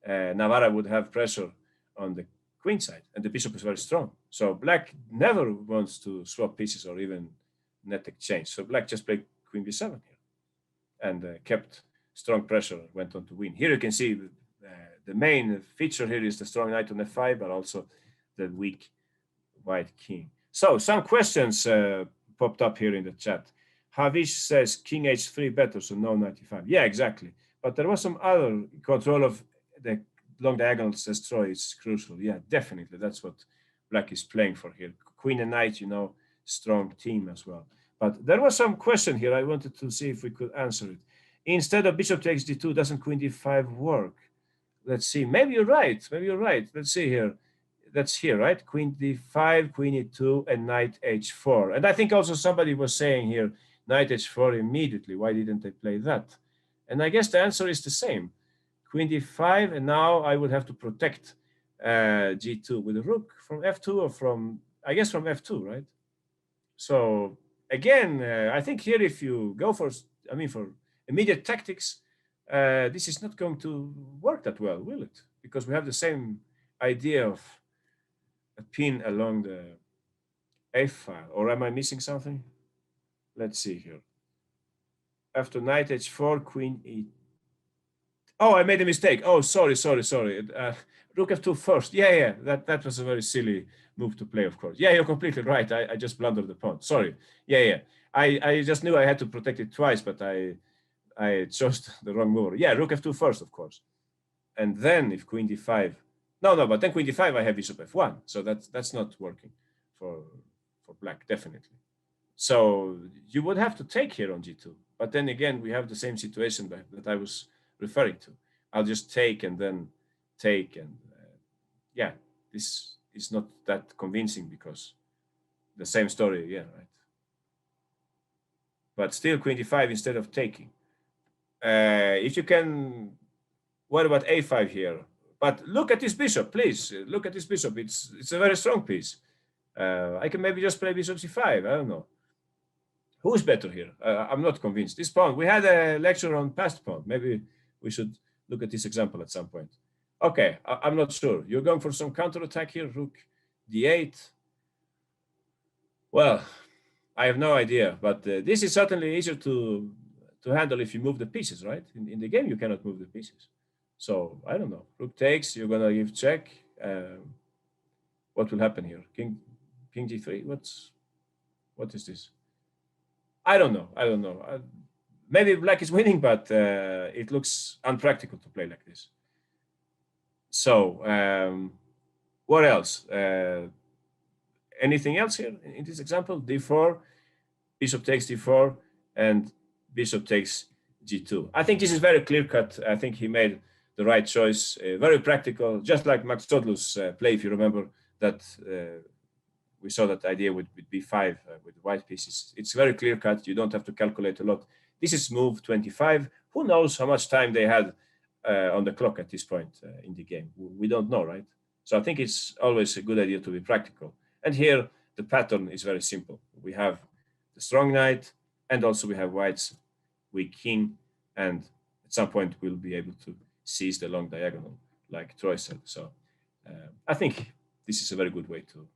Navarra would have pressure on the queen side, and the bishop is very strong. So black never wants to swap pieces or even net exchange. So black just played queen b7 here. and kept strong pressure, went on to win. Here you can see the main feature here is the strong knight on f5, but also the weak white king. So some questions popped up here in the chat. Havish says king h3 better, so no 95. Yeah, exactly. But there was some other control of the long diagonals as Troy is crucial. Yeah, definitely. That's what black is playing for here. Queen and knight, strong team as well. But there was some question here. I wanted to see if we could answer it. Instead of bishop takes d2, doesn't queen d5 work? Let's see. Maybe you're right. Maybe you're right. Let's see here. That's here, right? Queen d5, queen e2, and knight h4. And I think also somebody was saying here, knight h4 immediately. Why didn't they play that? And I guess the answer is the same. Queen d5, and now I would have to protect g2 with a rook from f2 or from, I guess, from f2, right? So again, I think here if you go for immediate tactics, this is not going to work that well, will it? Because we have the same idea of a pin along the a file. Or am I missing something? Let's see here. After knight h4, queen e. Oh, I made a mistake. Oh, sorry. Rook f2 first. Yeah. That was a very silly move to play, of course. Yeah, you're completely right. I just blundered the pawn. Sorry. Yeah. I just knew I had to protect it twice, but I chose the wrong move. Yeah, rook f2 first, of course. And then if queen d5. No, but then queen d5, I have bishop f1. So that's not working for black, definitely. So you would have to take here on g2. But then again, we have the same situation that I was referring to. I'll just take and then take. And yeah, this is not that convincing because the same story, yeah, right? But still queen d5 instead of taking. If you can, what about a5 here? But look at this bishop, please. Look at this bishop. It's a very strong piece. I can maybe just play bishop c5. I don't know. Who's better here? I'm not convinced. This pawn, we had a lecture on passed pawn. Maybe we should look at this example at some point. Okay, I'm not sure. You're going for some counterattack here, rook d8. Well, I have no idea, but this is certainly easier to handle if you move the pieces, right? In the game, you cannot move the pieces. So I don't know. Rook takes, you're gonna give check. What will happen here? King g3. What is this? I don't know. Maybe black is winning, but it looks unpractical to play like this. So what else? Anything else here in this example? d4, bishop takes d4, and bishop takes g2. I think this is very clear cut. I think he made the right choice, very practical, just like Max Todlu's play, if you remember that we saw that idea with b5 with the white pieces. It's very clear cut. You don't have to calculate a lot. This is move 25. Who knows how much time they had on the clock at this point in the game? We don't know, right? So I think it's always a good idea to be practical. And here the pattern is very simple. We have the strong knight, and also we have white's weak king, and at some point we'll be able to seize the long diagonal, like Troy said. So I think this is a very good way to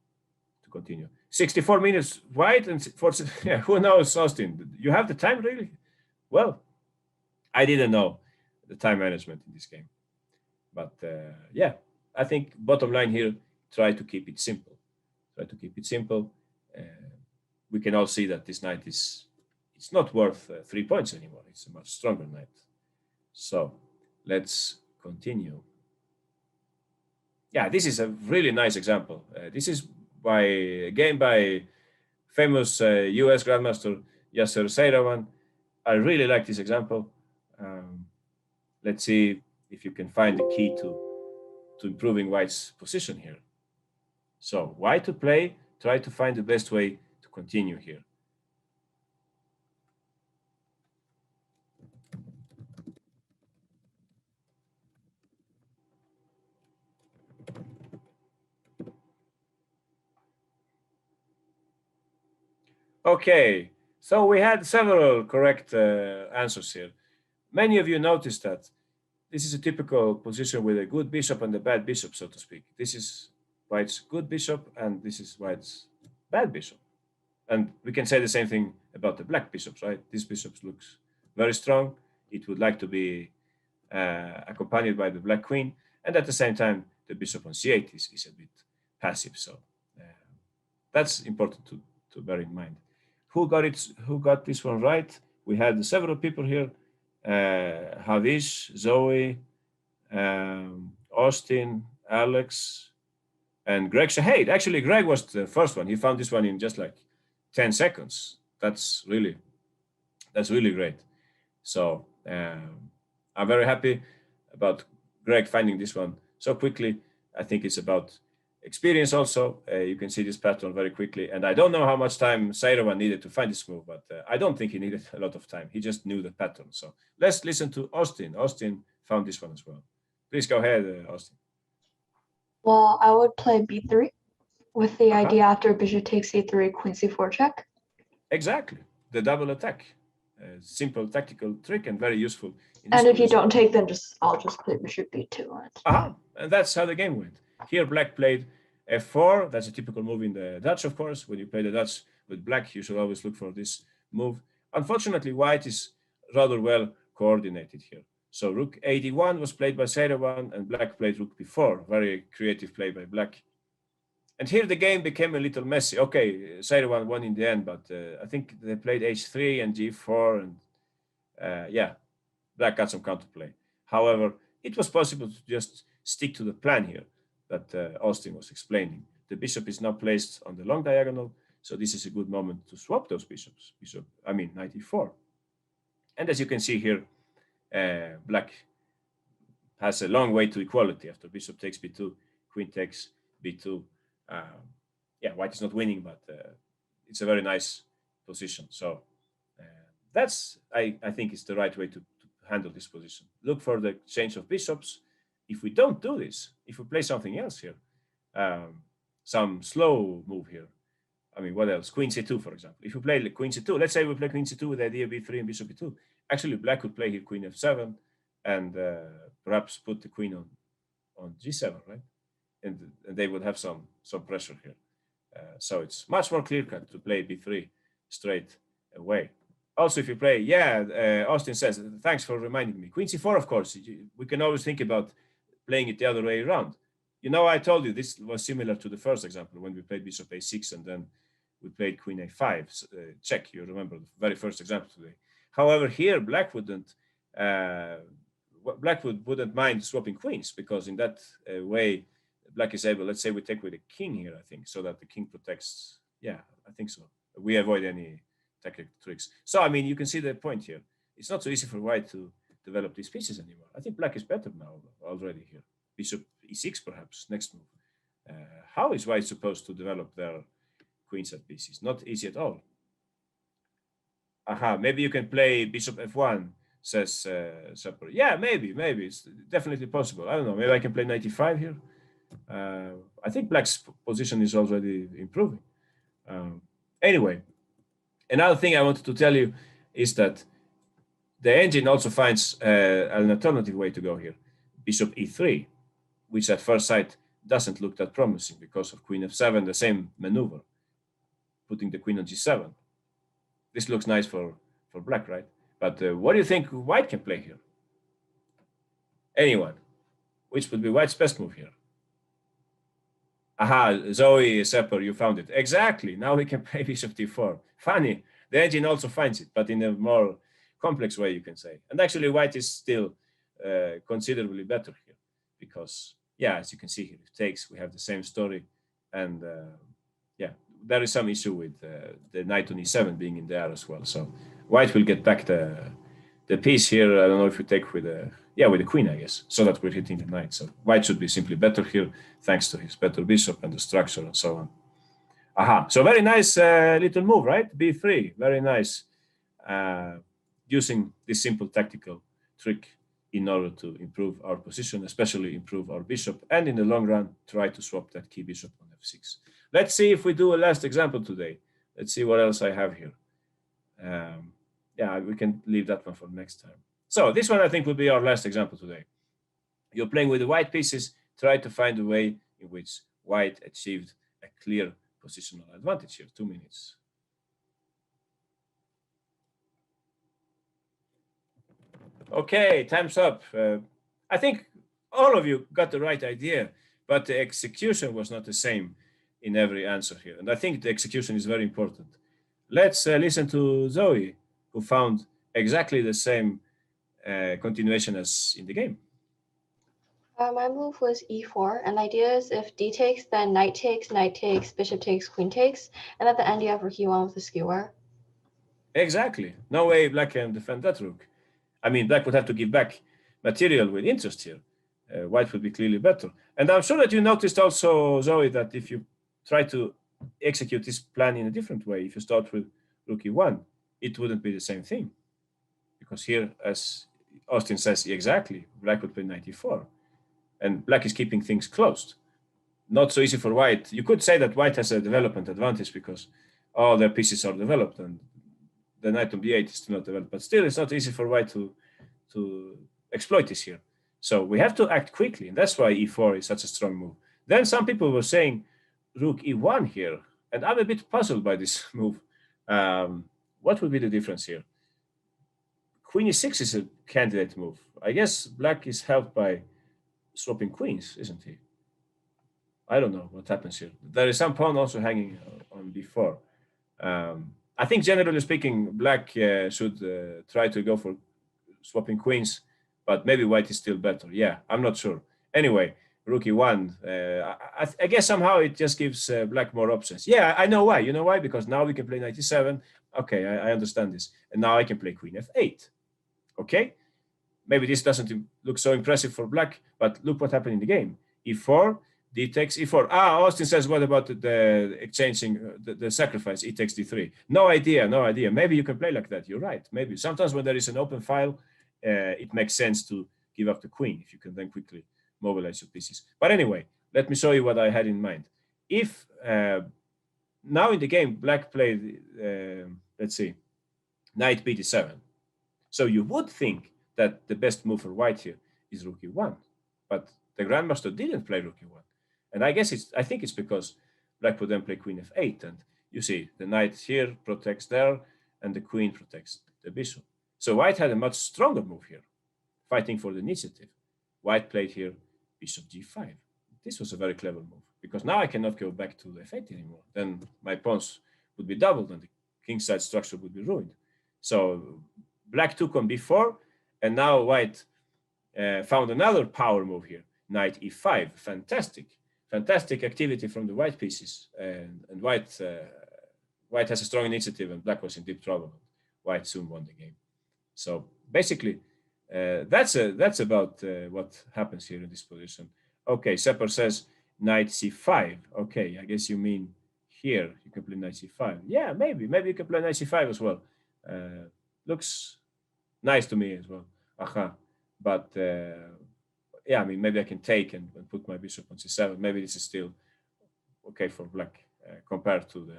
continue. 64 minutes white and 40, yeah, who knows, Austin? You have the time, really? Well, I didn't know the time management in this game. But yeah, I think bottom line here, try to keep it simple. Try to keep it simple. We can all see that this knight it's not worth 3 points anymore. It's a much stronger knight. So let's continue. Yeah, this is a really nice example. This is a game by famous US Grandmaster Yasser Seirawan. I really like this example. Let's see if you can find the key to improving white's position here. So white to play, try to find the best way to continue here. Okay, so we had several correct answers here. Many of you noticed that this is a typical position with a good bishop and a bad bishop, so to speak. This is white's good bishop, and this is white's bad bishop. And we can say the same thing about the black bishops, right? This bishop looks very strong. It would like to be accompanied by the black queen, and at the same time, the bishop on c8 is a bit passive. So that's important to bear in mind. Who got it? Who got this one right? We had several people here: Havish, Zoe, Austin, Alex, and Greg Shahade. Actually, Greg was the first one. He found this one in just like 10 seconds. That's really great. So I'm very happy about Greg finding this one so quickly. I think it's about experience also. You can see this pattern very quickly. And I don't know how much time Sairavan needed to find this move, but I don't think he needed a lot of time. He just knew the pattern. So let's listen to Austin. Austin found this one as well. Please go ahead, Austin. Well, I would play b3 with the idea after bishop takes c3, queen c4 check. Exactly. The double attack. Simple tactical trick and very useful. And if you don't take, then I'll just play bishop b2 on it. And that's how the game went. Here, black played f4. That's a typical move in the Dutch, of course. When you play the Dutch with black, you should always look for this move. Unfortunately, white is rather well coordinated here. So rook a1 was played by Sairavan, and black played rook b4. Very creative play by black. And here the game became a little messy. Okay, Sairavan won in the end, but I think they played h3 and g4, and yeah, black got some counterplay. However, it was possible to just stick to the plan here that Austin was explaining. The bishop is now placed on the long diagonal, so this is a good moment to swap those bishops. Knight e4. And as you can see here, black has a long way to equality after bishop takes b2, queen takes b2. Yeah, white is not winning, but it's a very nice position. So that's, I think, is the right way to handle this position. Look for the change of bishops. If we don't do this, if we play something else here, some slow move here. I mean, what else? Queen c2, for example. If you play queen c2, let's say we play queen c2 with the idea b3 and bishop b2. Actually, black could play here queen f7 and perhaps put the queen on g7, right? And they would have some pressure here. So it's much more clear-cut to play b3 straight away. Also, if you play, Austin says, thanks for reminding me. Queen c4, of course, we can always think about playing it the other way around. You know, I told you this was similar to the first example when we played bishop a6 and then we played queen a5 check. You remember the very first example today. However, here black wouldn't mind swapping queens, because in that way black is able. Let's say we take with a king here, I think, so that the king protects. Yeah, I think so. We avoid any tactical tricks. So I mean, you can see the point here. It's not so easy for white to develop these pieces anymore. I think black is better now already here. Bishop e6 perhaps next move. How is white supposed to develop their queenside pieces? Not easy at all. Maybe you can play bishop f1, says Sepper. Yeah, maybe it's definitely possible. I don't know. Maybe I can play knight e5 here. I think black's position is already improving. Anyway, another thing I wanted to tell you is that the engine also finds an alternative way to go here. Bishop e3, which at first sight doesn't look that promising because of queen f7, the same maneuver, putting the queen on g7. This looks nice for black, right? But what do you think white can play here? Anyone? Which would be white's best move here? Zoe Sepper, you found it. Exactly. Now we can play bishop d4. Funny. The engine also finds it, but in a more complex way, you can say. And actually, white is still considerably better here because, yeah, as you can see here, it takes, we have the same story. And yeah, there is some issue with the knight on e7 being in there as well. So white will get back the piece here. I don't know if we take with the queen, I guess, so that we're hitting the knight. So white should be simply better here, thanks to his better bishop and the structure and so on. So very nice little move, right? b3, very nice. Using this simple tactical trick in order to improve our position, especially improve our bishop, and in the long run, try to swap that key bishop on f6. Let's see if we do a last example today. Let's see what else I have here. Yeah, we can leave that one for next time. So this one, I think, will be our last example today. You're playing with the white pieces. Try to find a way in which white achieved a clear positional advantage here. 2 minutes. Okay, time's up. I think all of you got the right idea, but the execution was not the same in every answer here. And I think the execution is very important. Let's listen to Zoe, who found exactly the same continuation as in the game. My move was e4, and the idea is if d takes, then knight takes, bishop takes, queen takes, and at the end you have rook e1 with a skewer. Exactly. No way black can defend that rook. I mean, black would have to give back material with interest here. White would be clearly better. And I'm sure that you noticed also, Zoe, that if you try to execute this plan in a different way, if you start with rook e1, it wouldn't be the same thing. Because here, as Austin says, exactly, black would play knight e4. And black is keeping things closed. Not so easy for white. You could say that white has a development advantage because all their pieces are developed and the knight on b8 is still not developed. But still, it's not easy for white to exploit this here. So we have to act quickly, and that's why e4 is such a strong move. Then some people were saying rook e1 here, and I'm a bit puzzled by this move. What would be the difference here? Queen e6 is a candidate move. I guess black is helped by swapping queens, isn't he? I don't know what happens here. There is some pawn also hanging on b4. I think generally speaking, black should try to go for swapping queens, but maybe white is still better. Yeah, I'm not sure. Anyway, rook e1. I guess somehow it just gives black more options. Yeah, I know why. You know why? Because now we can play knight e7. Okay, I understand this. And now I can play queen f8. Okay? Maybe this doesn't look so impressive for black, but look what happened in the game. e4, d takes e4. Austin says, what about the exchanging, the sacrifice, e takes d3? No idea, no idea. Maybe you can play like that. You're right. Maybe. Sometimes when there is an open file, it makes sense to give up the queen if you can then quickly mobilize your pieces. But anyway, let me show you what I had in mind. If now in the game, black played, let's see, knight b d7. So you would think that the best move for white here is rook e1, but the grandmaster didn't play rook e1. And I think it's because black would then play queen f8, and you see the knight here protects there, and the queen protects the bishop. So white had a much stronger move here, fighting for the initiative. White played here bishop g5. This was a very clever move, because now I cannot go back to f8 anymore. Then my pawns would be doubled, and the kingside structure would be ruined. So black took on b4, and now white found another power move here, knight e5. Fantastic activity from the white pieces. And white has a strong initiative, and black was in deep trouble. White soon won the game. So basically, that's about what happens here in this position. Okay, Sepper says knight c5. Okay, I guess you mean here you can play knight c5. Yeah, maybe you can play knight c5 as well. Looks nice to me as well. But yeah, I mean, maybe I can take and put my bishop on c7. Maybe this is still okay for black compared to the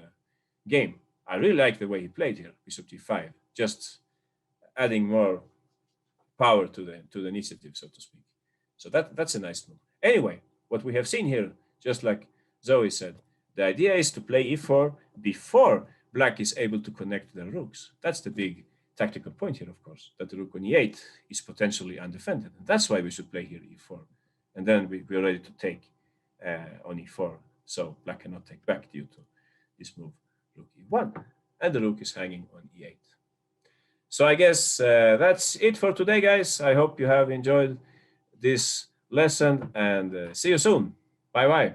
game. I really like the way he played here, bishop d5, just adding more power to the initiative, so to speak. So that's a nice move. Anyway, what we have seen here, just like Zoe said, the idea is to play e4 before black is able to connect the rooks. That's the big tactical point here, of course, that the rook on e8 is potentially undefended. And that's why we should play here e4. And then we're ready to take on e4. So black cannot take back due to this move, rook e1. And the rook is hanging on e8. So I guess that's it for today, guys. I hope you have enjoyed this lesson, and see you soon. Bye-bye.